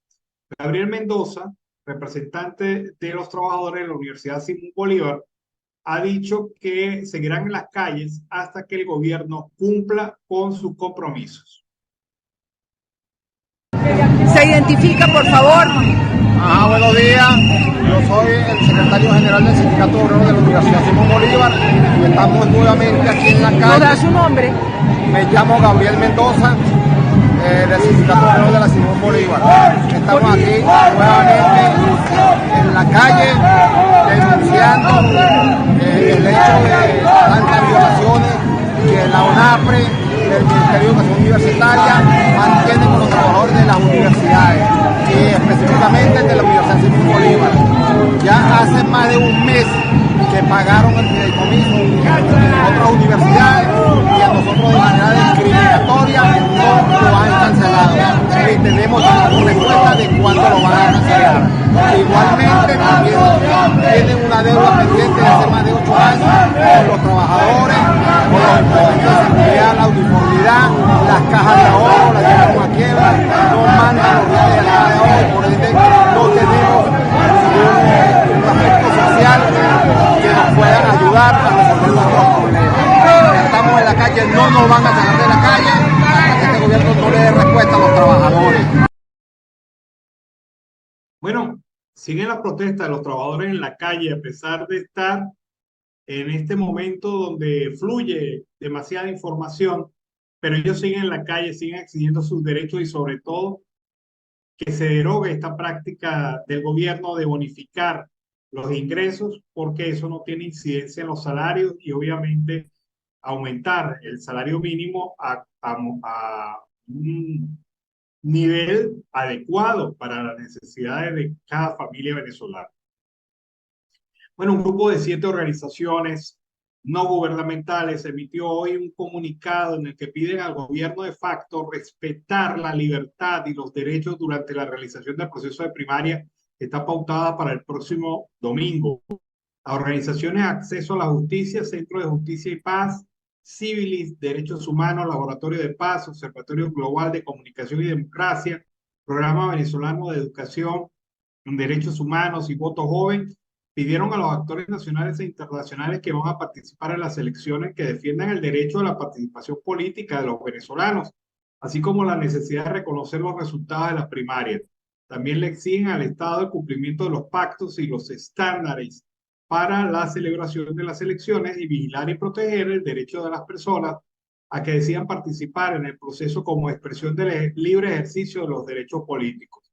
Gabriel Mendoza, representante de los trabajadores de la Universidad Simón Bolívar, ha dicho que seguirán en las calles hasta que el gobierno cumpla con sus compromisos. Se identifica, por favor. Buenos días. Yo soy el secretario general del Sindicato Obrero de la Universidad Simón Bolívar y estamos nuevamente aquí en la calle. ¿Nos da su nombre? Me llamo Gabriel Mendoza, del Sindicato Obrero de la Simón Bolívar. Estamos aquí nuevamente en la calle denunciando el hecho de tantas violaciones que la UNAPRE y el Ministerio de Educación Universitaria mantienen con los trabajadores de las universidades y específicamente de la Universidad Simón Bolívar. Ya hace más de un mes que pagaron el fideicomiso en otras universidades y a nosotros de manera discriminatoria no lo han cancelado. Y tenemos respuesta de cuándo lo van a cancelar. Igualmente también tienen una deuda pendiente de hace más de 8 años con los trabajadores, con los impuestos de seguridad, la uniformidad, las cajas de ahorro, las llevaron a quiebra, no mandan los reales a la caja de ahorro, por ende no tenemos un aspecto social que nos puedan ayudar a resolver nuestros problemas. Estamos en la calle, no nos van a sacar de la calle hasta que este gobierno no le dé respuesta a los trabajadores. Bueno, siguen las protestas de los trabajadores en la calle a pesar de estar en este momento donde fluye demasiada información, pero ellos siguen en la calle, siguen exigiendo sus derechos y sobre todo que se derogue esta práctica del gobierno de bonificar los ingresos, porque eso no tiene incidencia en los salarios y obviamente aumentar el salario mínimo a un nivel adecuado para las necesidades de cada familia venezolana. Bueno, un grupo de 7 organizaciones no gubernamentales emitió hoy un comunicado en el que piden al gobierno de facto respetar la libertad y los derechos durante la realización del proceso de primaria que está pautada para el próximo domingo. Las organizaciones Acceso a la Justicia, Centro de Justicia y Paz, Civilis, Derechos Humanos, Laboratorio de Paz, Observatorio Global de Comunicación y Democracia, Programa Venezolano de Educación en Derechos Humanos y Voto Joven, pidieron a los actores nacionales e internacionales que van a participar en las elecciones que defiendan el derecho a la participación política de los venezolanos, así como la necesidad de reconocer los resultados de las primarias. También le exigen al Estado el cumplimiento de los pactos y los estándares para la celebración de las elecciones y vigilar y proteger el derecho de las personas a que decidan participar en el proceso como expresión del libre ejercicio de los derechos políticos.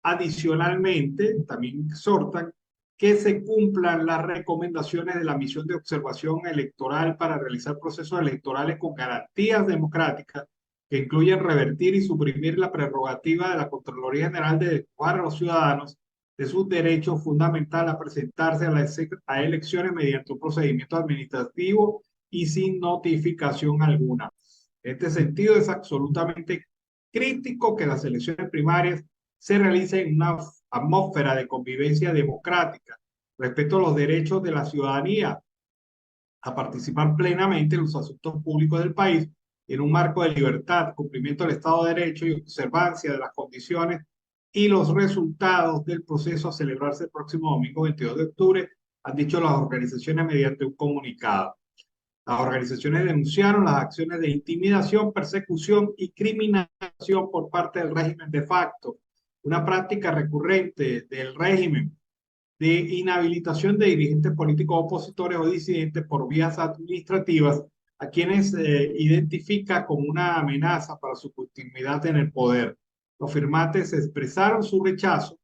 Adicionalmente, también exhortan que se cumplan las recomendaciones de la misión de observación electoral para realizar procesos electorales con garantías democráticas que incluyen revertir y suprimir la prerrogativa de la Contraloría General de despojar a los ciudadanos de sus derechos fundamentales a presentarse a elecciones mediante un procedimiento administrativo y sin notificación alguna. En este sentido, es absolutamente crítico que las elecciones primarias se realicen en una atmósfera de convivencia democrática, respeto a los derechos de la ciudadanía a participar plenamente en los asuntos públicos del país en un marco de libertad, cumplimiento del Estado de Derecho y observancia de las condiciones y los resultados del proceso a celebrarse el próximo domingo 22 de octubre, han dicho las organizaciones mediante un comunicado. Las organizaciones denunciaron las acciones de intimidación, persecución y criminalización por parte del régimen de facto, una práctica recurrente del régimen de inhabilitación de dirigentes políticos opositores o disidentes por vías administrativas a quienes identifica como una amenaza para su continuidad en el poder. Los firmantes expresaron su rechazo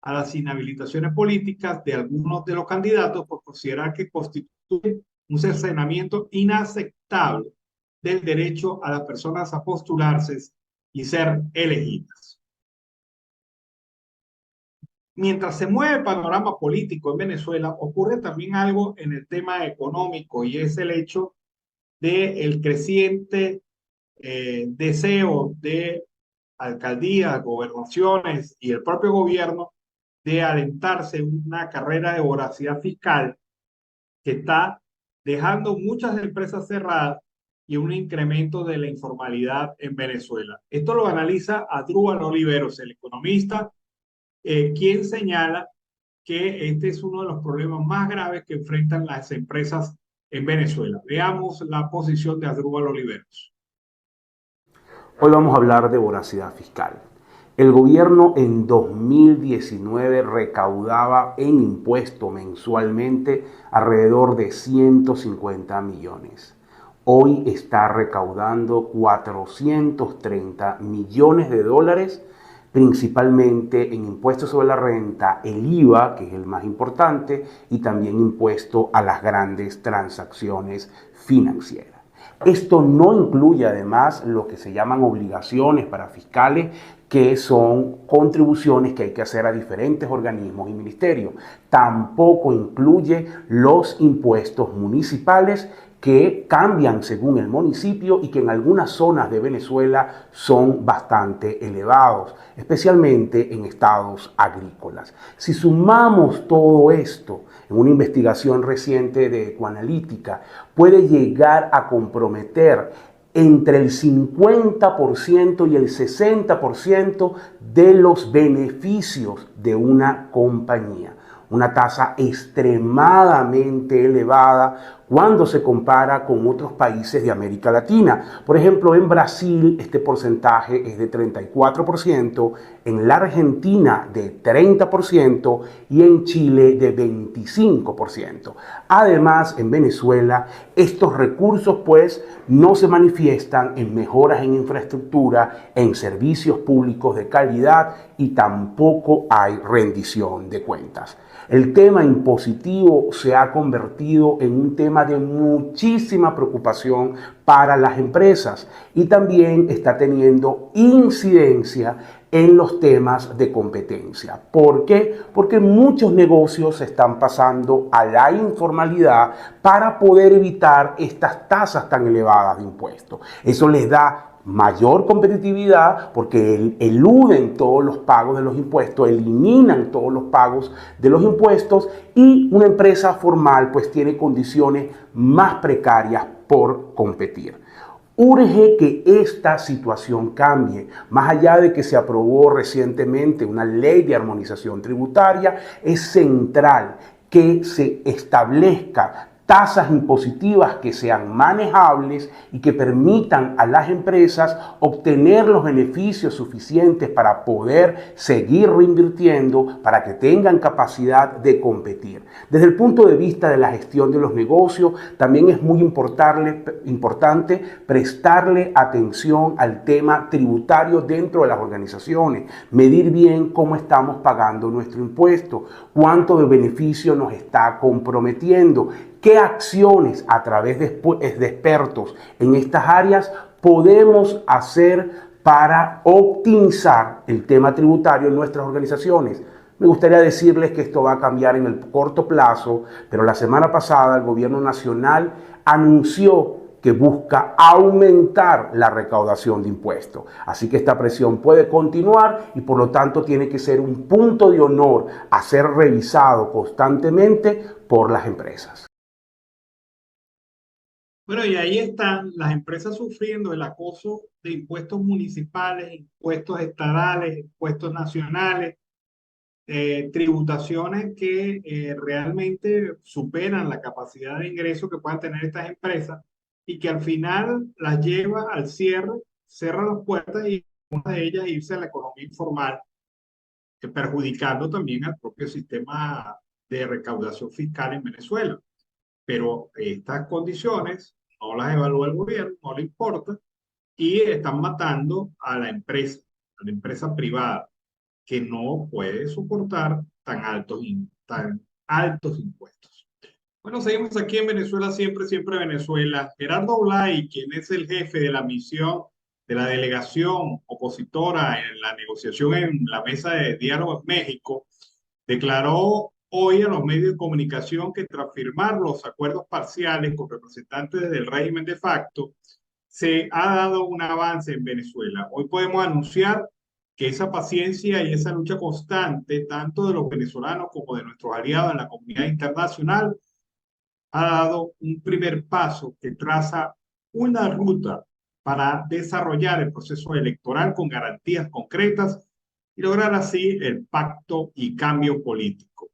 a las inhabilitaciones políticas de algunos de los candidatos por considerar que constituyen un cercenamiento inaceptable del derecho a las personas a postularse y ser elegidas. Mientras se mueve el panorama político en Venezuela, ocurre también algo en el tema económico, y es el hecho del creciente deseo de alcaldías, gobernaciones y el propio gobierno de alentarse en una carrera de voracidad fiscal que está dejando muchas empresas cerradas y un incremento de la informalidad en Venezuela. Esto lo analiza Asdrúbal Oliveros, el economista, quien señala que este es uno de los problemas más graves que enfrentan las empresas en Venezuela. Veamos la posición de Asdrúbal Oliveros. Hoy vamos a hablar de voracidad fiscal. El gobierno en 2019 recaudaba en impuesto mensualmente alrededor de 150 millones. Hoy está recaudando 430 millones de dólares, principalmente en impuestos sobre la renta, el IVA, que es el más importante, y también impuesto a las grandes transacciones financieras. Esto no incluye además lo que se llaman obligaciones para fiscales, que son contribuciones que hay que hacer a diferentes organismos y ministerios. Tampoco incluye los impuestos municipales que cambian según el municipio y que en algunas zonas de Venezuela son bastante elevados, especialmente en estados agrícolas. Si sumamos todo esto, en una investigación reciente de Ecoanalítica, puede llegar a comprometer entre el 50% y el 60% de los beneficios de una compañía. Una tasa extremadamente elevada cuando se compara con otros países de América Latina. Por ejemplo, en Brasil este porcentaje es de 34%, en la Argentina de 30% y en Chile de 25%. Además, en Venezuela estos recursos pues no se manifiestan en mejoras en infraestructura, en servicios públicos de calidad y tampoco hay rendición de cuentas. El tema impositivo se ha convertido en un tema de muchísima preocupación para las empresas y también está teniendo incidencia en los temas de competencia. ¿Por qué? Porque muchos negocios se están pasando a la informalidad para poder evitar estas tasas tan elevadas de impuestos. Eso les da mayor competitividad porque eluden todos los pagos de los impuestos, eliminan todos los pagos de los impuestos y una empresa formal pues tiene condiciones más precarias por competir. Urge que esta situación cambie. Más allá de que se aprobó recientemente una ley de armonización tributaria, es central que se establezca tasas impositivas que sean manejables y que permitan a las empresas obtener los beneficios suficientes para poder seguir reinvirtiendo, para que tengan capacidad de competir. Desde el punto de vista de la gestión de los negocios, también es muy importante prestarle atención al tema tributario dentro de las organizaciones, medir bien cómo estamos pagando nuestro impuesto, cuánto de beneficio nos está comprometiendo, qué acciones a través de expertos en estas áreas podemos hacer para optimizar el tema tributario en nuestras organizaciones. Me gustaría decirles que esto va a cambiar en el corto plazo, pero la semana pasada el gobierno nacional anunció que busca aumentar la recaudación de impuestos. Así que esta presión puede continuar y por lo tanto tiene que ser un punto de honor a ser revisado constantemente por las empresas. Bueno, y ahí están las empresas sufriendo el acoso de impuestos municipales, impuestos estatales, impuestos nacionales, tributaciones que realmente superan la capacidad de ingreso que puedan tener estas empresas y que al final las lleva al cierre, cierra las puertas y una de ellas irse a la economía informal, perjudicando también al propio sistema de recaudación fiscal en Venezuela. Pero estas condiciones no las evalúa el gobierno, no le importa, y están matando a la empresa privada, que no puede soportar tan altos impuestos. Bueno, seguimos aquí en Venezuela, siempre, siempre Venezuela. Gerardo Blay, quien es el jefe de la misión de la delegación opositora en la negociación en la mesa de diálogo en México, declaró hoy a los medios de comunicación que tras firmar los acuerdos parciales con representantes del régimen de facto, se ha dado un avance en Venezuela. Hoy podemos anunciar que esa paciencia y esa lucha constante, tanto de los venezolanos como de nuestros aliados en la comunidad internacional, ha dado un primer paso que traza una ruta para desarrollar el proceso electoral con garantías concretas y lograr así el pacto y cambio político.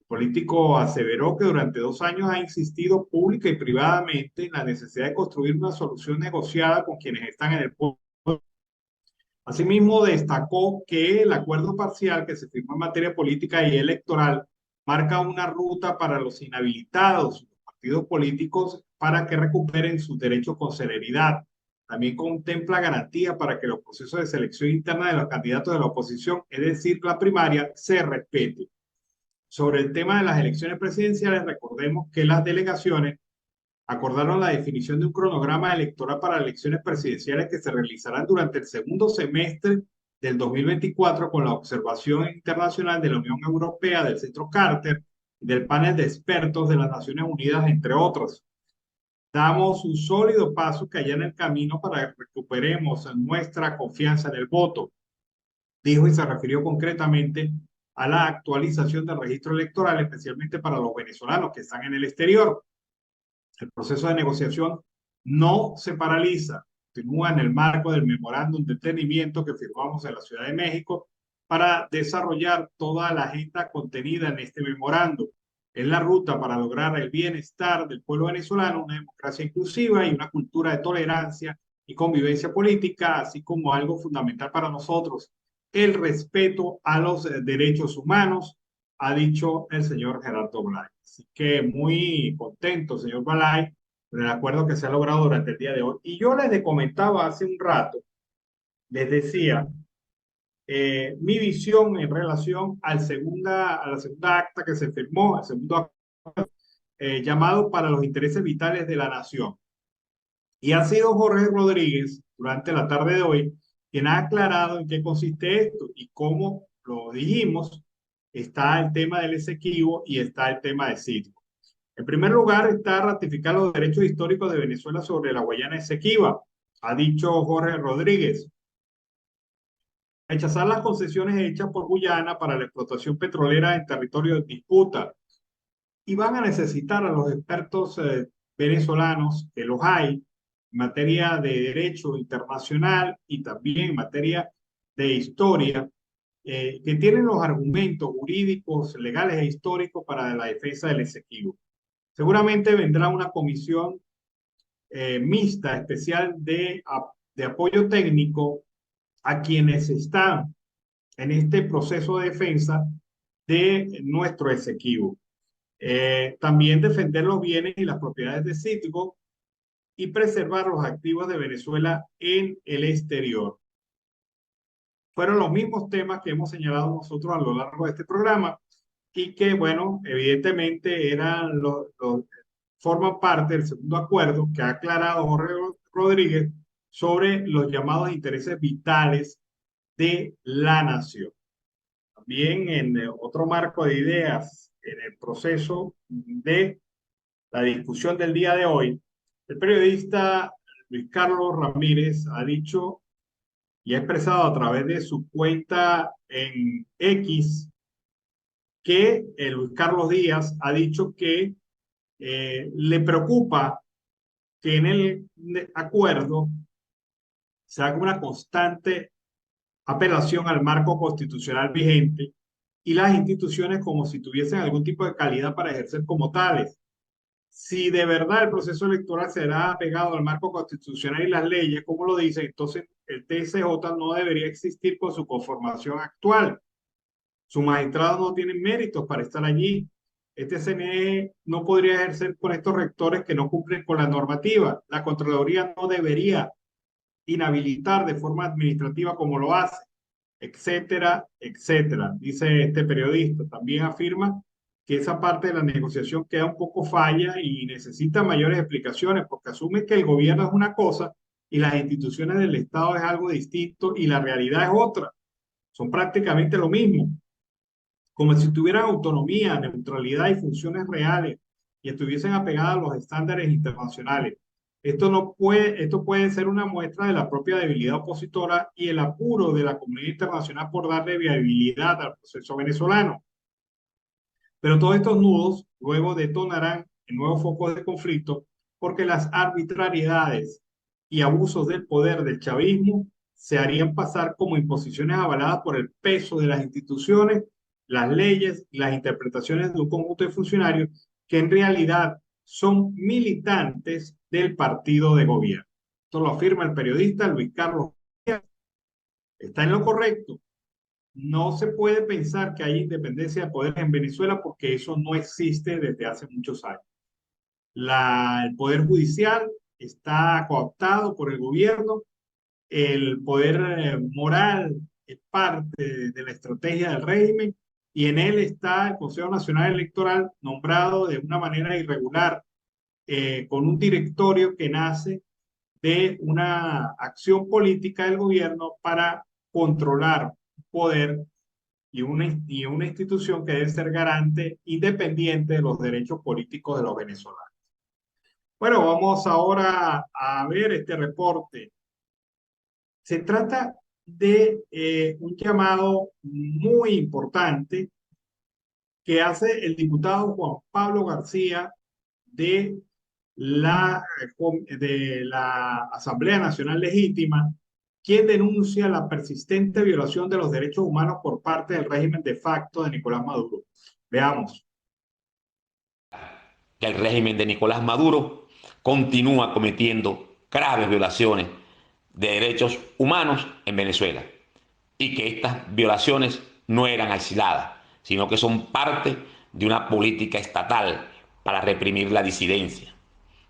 El político aseveró que durante 2 años ha insistido pública y privadamente en la necesidad de construir una solución negociada con quienes están en el poder. Asimismo, destacó que el acuerdo parcial que se firmó en materia política y electoral marca una ruta para los inhabilitados, los partidos políticos, para que recuperen sus derechos con celeridad. También contempla garantías para que los procesos de selección interna de los candidatos de la oposición, es decir, la primaria, se respete. Sobre el tema de las elecciones presidenciales, recordemos que las delegaciones acordaron la definición de un cronograma electoral para elecciones presidenciales que se realizarán durante el segundo semestre del 2024 con la observación internacional de la Unión Europea, del Centro Carter y del panel de expertos de las Naciones Unidas, entre otros. Damos un sólido paso que allá en el camino para que recuperemos nuestra confianza en el voto, dijo, y se refirió concretamente a la actualización del registro electoral, especialmente para los venezolanos que están en el exterior. El proceso de negociación no se paraliza, continúa en el marco del memorándum de entendimiento que firmamos en la Ciudad de México para desarrollar toda la agenda contenida en este memorándum. Es la ruta para lograr el bienestar del pueblo venezolano, una democracia inclusiva y una cultura de tolerancia y convivencia política, así como algo fundamental para nosotros, el respeto a los derechos humanos, ha dicho el señor Gerardo Blay. Así que muy contento, señor Blay, por el acuerdo que se ha logrado durante el día de hoy. Y yo les comentaba hace un rato, les decía, mi visión en relación a la segunda acta que se firmó, el segundo llamado para los intereses vitales de la nación. Y ha sido Jorge Rodríguez, durante la tarde de hoy, quien ha aclarado en qué consiste esto y cómo lo dijimos. Está el tema del Esequibo y está el tema de Citgo. En primer lugar, está ratificar los derechos históricos de Venezuela sobre la Guayana Esequiba, ha dicho Jorge Rodríguez. Rechazar las concesiones hechas por Guyana para la explotación petrolera en territorio de disputa. Y van a necesitar a los expertos venezolanos, que los hay, en materia de derecho internacional y también en materia de historia, que tienen los argumentos jurídicos, legales e históricos para la defensa del Esequibo. Seguramente vendrá una comisión mixta especial de apoyo técnico a quienes están en este proceso de defensa de nuestro Esequibo. También defender los bienes y las propiedades de Citgo y preservar los activos de Venezuela en el exterior. Fueron los mismos temas que hemos señalado nosotros a lo largo de este programa y que, bueno, evidentemente forman parte del segundo acuerdo que ha aclarado Jorge Rodríguez sobre los llamados intereses vitales de la nación. También en otro marco de ideas en el proceso de la discusión del día de hoy, el periodista Luis Carlos Ramírez ha dicho y ha expresado a través de su cuenta en X que Luis Carlos Díaz ha dicho que le preocupa que en el acuerdo se haga una constante apelación al marco constitucional vigente y las instituciones como si tuviesen algún tipo de calidad para ejercer como tales. Si de verdad el proceso electoral será apegado al marco constitucional y las leyes, como lo dice, entonces el TSJ no debería existir con su conformación actual. Sus magistrados no tienen méritos para estar allí. Este CNE no podría ejercer con estos rectores que no cumplen con la normativa. La Contraloría no debería inhabilitar de forma administrativa como lo hace, etcétera, etcétera. Dice este periodista. También afirma que esa parte de la negociación queda un poco falla y necesita mayores explicaciones porque asume que el gobierno es una cosa y las instituciones del Estado es algo distinto y la realidad es otra. Son prácticamente lo mismo. Como si tuvieran autonomía, neutralidad y funciones reales y estuviesen apegadas a los estándares internacionales. Esto puede ser una muestra de la propia debilidad opositora y el apuro de la comunidad internacional por darle viabilidad al proceso venezolano. Pero todos estos nudos luego detonarán en nuevos focos de conflicto porque las arbitrariedades y abusos del poder del chavismo se harían pasar como imposiciones avaladas por el peso de las instituciones, las leyes y las interpretaciones de un conjunto de funcionarios que en realidad son militantes del partido de gobierno. Esto lo afirma el periodista Luis Carlos. Está en lo correcto. No se puede pensar que hay independencia de poderes en Venezuela porque eso no existe desde hace muchos años. El poder judicial está cooptado por el gobierno, el poder moral es parte de la estrategia del régimen y en él está el Consejo Nacional Electoral nombrado de una manera irregular con un directorio que nace de una acción política del gobierno para controlar poder y una institución que debe ser garante independiente de los derechos políticos de los venezolanos. Bueno, vamos ahora a ver este reporte. Se trata de un llamado muy importante que hace el diputado Juan Pablo García de la Asamblea Nacional Legítima, quien denuncia la persistente violación de los derechos humanos por parte del régimen de facto de Nicolás Maduro. Veamos. Que el régimen de Nicolás Maduro continúa cometiendo graves violaciones de derechos humanos en Venezuela y que estas violaciones no eran aisladas, sino que son parte de una política estatal para reprimir la disidencia.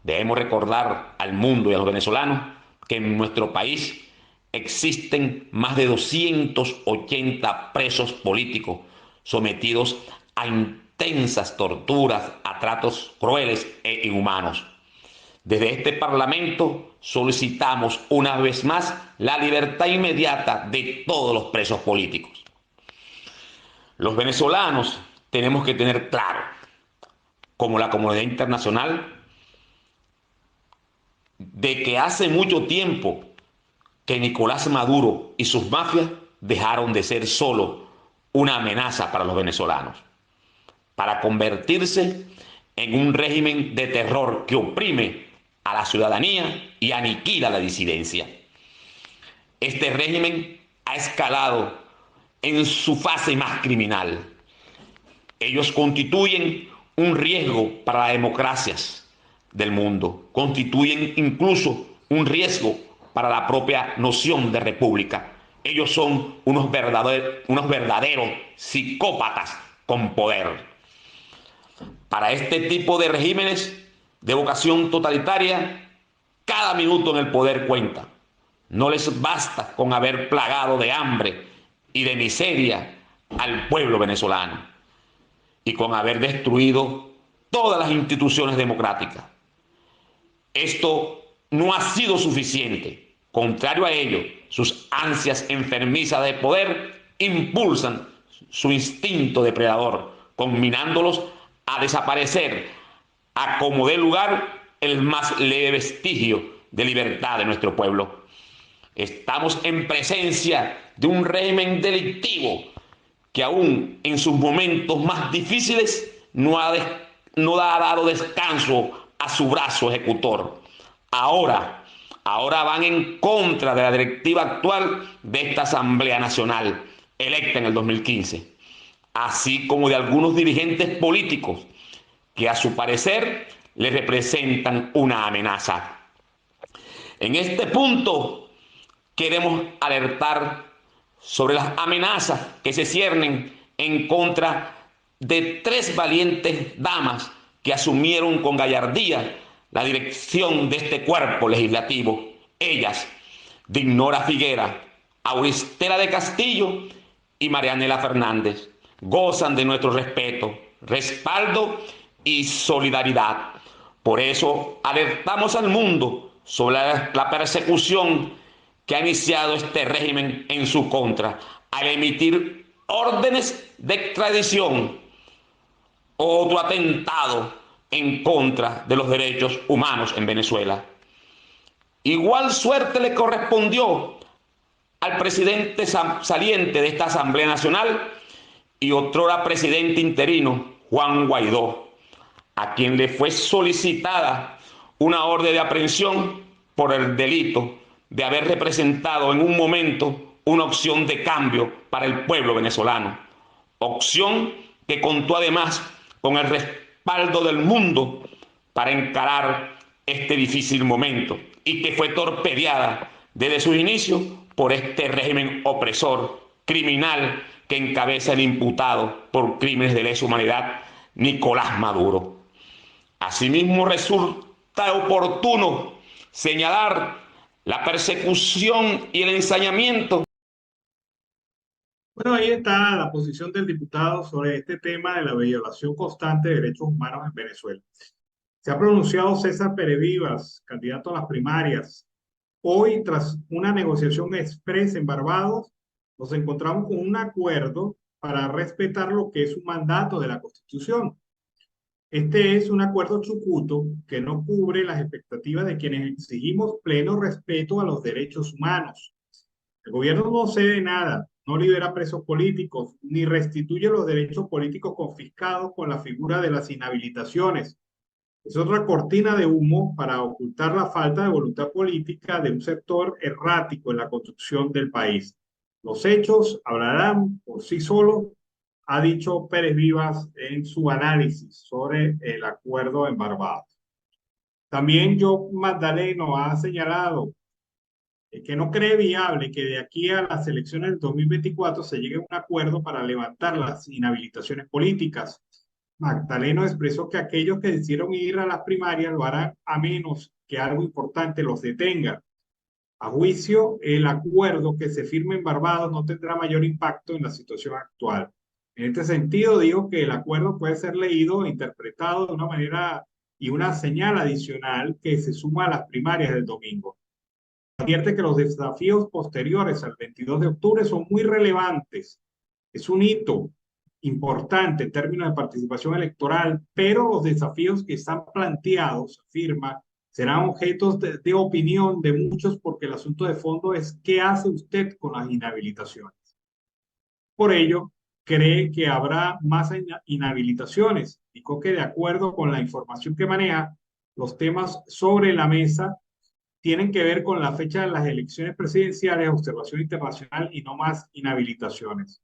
Debemos recordar al mundo y a los venezolanos que en nuestro país existen más de 280 presos políticos sometidos a intensas torturas, a tratos crueles e inhumanos. Desde este Parlamento solicitamos una vez más la libertad inmediata de todos los presos políticos. Los venezolanos tenemos que tener claro, como la comunidad internacional, de que hace mucho tiempo que Nicolás Maduro y sus mafias dejaron de ser solo una amenaza para los venezolanos, para convertirse en un régimen de terror que oprime a la ciudadanía y aniquila la disidencia. Este régimen ha escalado en su fase más criminal. Ellos constituyen un riesgo para las democracias del mundo, constituyen incluso un riesgo para la propia noción de república. Ellos son unos verdaderos psicópatas con poder. Para este tipo de regímenes de vocación totalitaria, cada minuto en el poder cuenta. No les basta con haber plagado de hambre y de miseria al pueblo venezolano y con haber destruido todas las instituciones democráticas. Esto no ha sido suficiente. Contrario a ello, sus ansias enfermizas de poder impulsan su instinto depredador, combinándolos a desaparecer a como dé lugar el más leve vestigio de libertad de nuestro pueblo. Estamos en presencia de un régimen delictivo que aún en sus momentos más difíciles no ha dado descanso a su brazo ejecutor. Ahora van en contra de la directiva actual de esta Asamblea Nacional, electa en el 2015, así como de algunos dirigentes políticos que a su parecer le representan una amenaza. En este punto queremos alertar sobre las amenazas que se ciernen en contra de 3 valientes damas que asumieron con gallardía la dirección de este cuerpo legislativo. Ellas, Dignora Figuera, Auristela de Castillo y Marianela Fernández, gozan de nuestro respeto, respaldo y solidaridad. Por eso alertamos al mundo sobre la persecución que ha iniciado este régimen en su contra al emitir órdenes de extradición, otro atentado en contra de los derechos humanos en Venezuela. Igual suerte le correspondió al presidente saliente de esta Asamblea Nacional y otrora presidente interino, Juan Guaidó, a quien le fue solicitada una orden de aprehensión por el delito de haber representado en un momento una opción de cambio para el pueblo venezolano. Opción que contó además con el respaldo del mundo para encarar este difícil momento y que fue torpedeada desde sus inicios por este régimen opresor, criminal, que encabeza el imputado por crímenes de lesa humanidad, Nicolás Maduro. Asimismo, resulta oportuno señalar la persecución y el ensañamiento. Bueno, ahí está la posición del diputado sobre este tema de la violación constante de derechos humanos en Venezuela. Se ha pronunciado César Pérez Vivas, candidato a las primarias. Hoy, tras una negociación expresa en Barbados, nos encontramos con un acuerdo para respetar lo que es un mandato de la Constitución. Este es un acuerdo chucuto que no cubre las expectativas de quienes exigimos pleno respeto a los derechos humanos. El gobierno no cede nada, no libera presos políticos, ni restituye los derechos políticos confiscados con la figura de las inhabilitaciones. Es otra cortina de humo para ocultar la falta de voluntad política de un sector errático en la construcción del país. Los hechos hablarán por sí solos, ha dicho Pérez Vivas en su análisis sobre el acuerdo en Barbados. También Joe Magdaleno ha señalado que no cree viable que de aquí a las elecciones del 2024 se llegue a un acuerdo para levantar las inhabilitaciones políticas. Magdaleno expresó que aquellos que decidieron ir a las primarias lo harán a menos que algo importante los detenga. A juicio, el acuerdo que se firme en Barbados no tendrá mayor impacto en la situación actual. En este sentido, digo que el acuerdo puede ser leído e interpretado de una manera y una señal adicional que se suma a las primarias del domingo. Advierte que los desafíos posteriores al 22 de octubre son muy relevantes. Es un hito importante en términos de participación electoral, pero los desafíos que están planteados, afirma, serán objetos de opinión de muchos porque el asunto de fondo es ¿qué hace usted con las inhabilitaciones? Por ello, cree que habrá más inhabilitaciones. Dijo que de acuerdo con la información que maneja, los temas sobre la mesa tienen que ver con la fecha de las elecciones presidenciales, observación internacional y no más inhabilitaciones.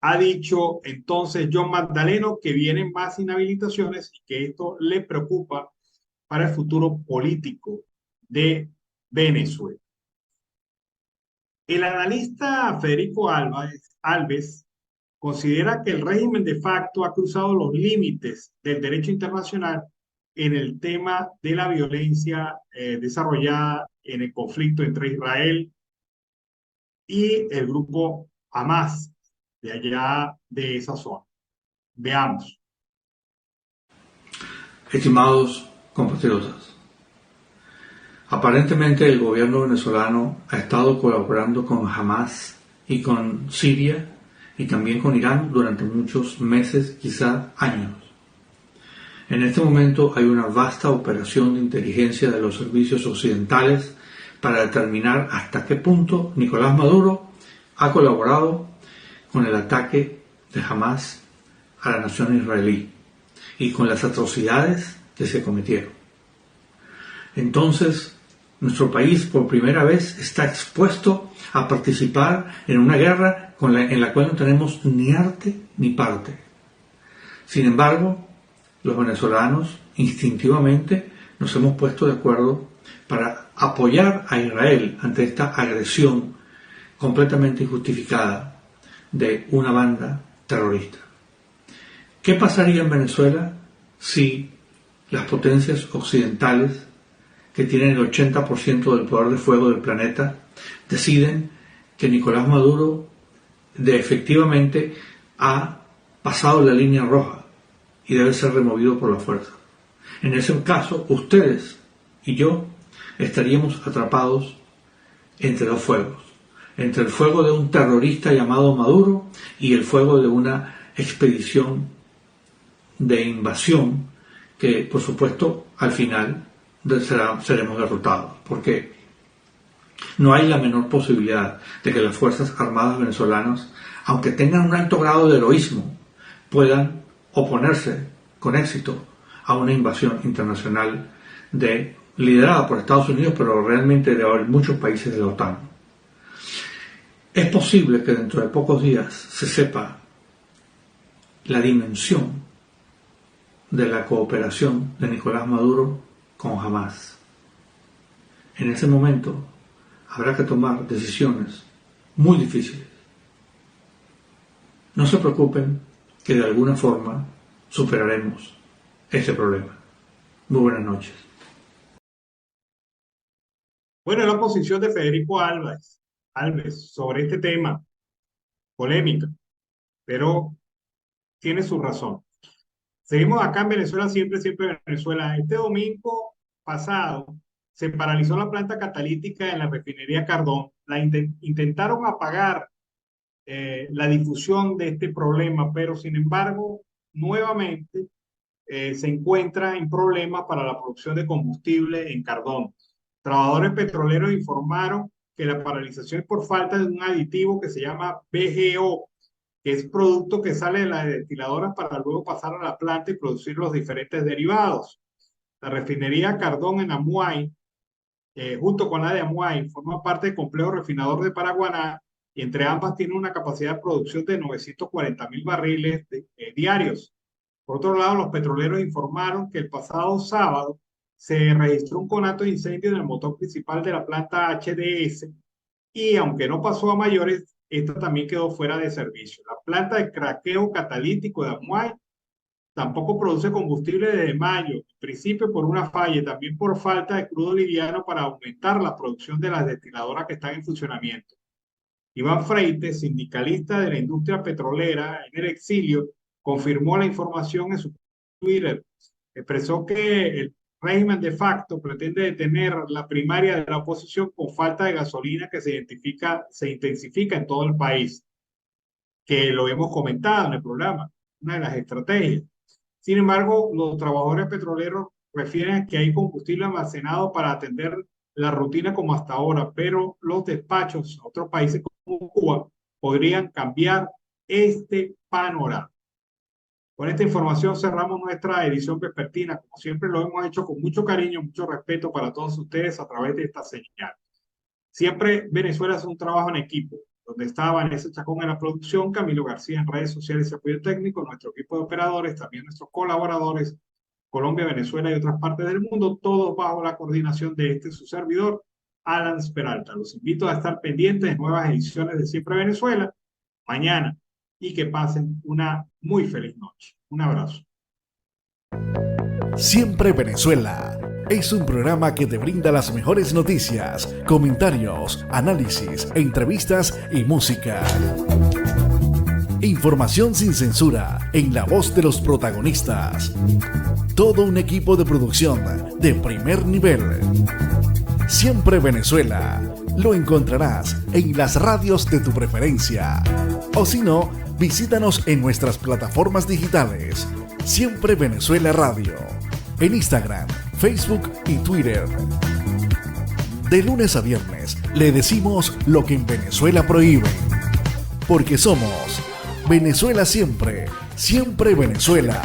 Ha dicho entonces John Magdaleno que vienen más inhabilitaciones y que esto le preocupa para el futuro político de Venezuela. El analista Federico Alves considera que el régimen de facto ha cruzado los límites del derecho internacional en el tema de la violencia desarrollada en el conflicto entre Israel y el grupo Hamas de allá de esa zona. Veamos. Estimados compatriotas, aparentemente el gobierno venezolano ha estado colaborando con Hamas y con Siria y también con Irán durante muchos meses, quizá años. En este momento hay una vasta operación de inteligencia de los servicios occidentales para determinar hasta qué punto Nicolás Maduro ha colaborado con el ataque de Hamas a la nación israelí y con las atrocidades que se cometieron. Entonces, nuestro país por primera vez está expuesto a participar en una guerra en la cual no tenemos ni arte ni parte. Sin embargo, los venezolanos instintivamente nos hemos puesto de acuerdo para apoyar a Israel ante esta agresión completamente injustificada de una banda terrorista. ¿Qué pasaría en Venezuela si las potencias occidentales, que tienen el 80% del poder de fuego del planeta, deciden que Nicolás Maduro efectivamente ha pasado la línea roja y debe ser removido por la fuerza? En ese caso, ustedes y yo estaríamos atrapados entre dos fuegos, entre el fuego de un terrorista llamado Maduro y el fuego de una expedición de invasión que, por supuesto, al final seremos derrotados, porque no hay la menor posibilidad de que las Fuerzas Armadas venezolanas, aunque tengan un alto grado de heroísmo, puedan oponerse con éxito a una invasión internacional liderada por Estados Unidos, pero realmente de muchos países de la OTAN. Es posible que dentro de pocos días se sepa la dimensión de la cooperación de Nicolás Maduro con Hamas. En ese momento habrá que tomar decisiones muy difíciles. No se preocupen, que de alguna forma superaremos este problema. Muy buenas noches. Bueno, la posición de Federico Alves sobre este tema, polémica, pero tiene su razón. Seguimos acá en Venezuela, siempre Venezuela. Este domingo pasado se paralizó la planta catalítica en la refinería Cardón. Intentaron apagar la difusión de este problema, pero sin embargo, nuevamente se encuentra en problemas para la producción de combustible en Cardón. Trabajadores petroleros informaron que la paralización es por falta de un aditivo que se llama BGO, que es producto que sale de las destiladoras para luego pasar a la planta y producir los diferentes derivados. La refinería Cardón en Amuay, junto con la de Amuay, forma parte del complejo refinador de Paraguaná, y entre ambas tiene una capacidad de producción de 940,000 barriles diarios. Por otro lado, los petroleros informaron que el pasado sábado se registró un conato de incendio en el motor principal de la planta HDS y, aunque no pasó a mayores, esta también quedó fuera de servicio. La planta de craqueo catalítico de Amuay tampoco produce combustible desde mayo, en principio por una falla y también por falta de crudo liviano para aumentar la producción de las destiladoras que están en funcionamiento. Iván Freites, sindicalista de la industria petrolera en el exilio, confirmó la información en su Twitter. Expresó que el régimen de facto pretende detener la primaria de la oposición con falta de gasolina que se intensifica en todo el país, que lo hemos comentado en el programa, una de las estrategias. Sin embargo, los trabajadores petroleros refieren que hay combustible almacenado para atender la rutina como hasta ahora, pero los despachos a otros países como Cuba podrían cambiar este panorama. Con esta información cerramos nuestra edición vespertina. Como siempre lo hemos hecho con mucho cariño, mucho respeto para todos ustedes a través de esta señal. Siempre Venezuela es un trabajo en equipo. donde está Vanessa Chacón en la producción, Camilo García en redes sociales y apoyo técnico, nuestro equipo de operadores, también nuestros colaboradores, Colombia, Venezuela y otras partes del mundo, todos bajo la coordinación de su servidor, Alan Peralta. Los invito a estar pendientes de nuevas ediciones de Siempre Venezuela mañana y que pasen una muy feliz noche. Un abrazo. Siempre Venezuela es un programa que te brinda las mejores noticias, comentarios, análisis, entrevistas y música. Información sin censura en la voz de los protagonistas. Todo un equipo de producción de primer nivel. Siempre Venezuela lo encontrarás en las radios de tu preferencia. O si no, visítanos en nuestras plataformas digitales. Siempre Venezuela Radio. En Instagram, Facebook y Twitter. De lunes a viernes le decimos lo que en Venezuela prohíben. Porque somos Venezuela siempre, siempre Venezuela.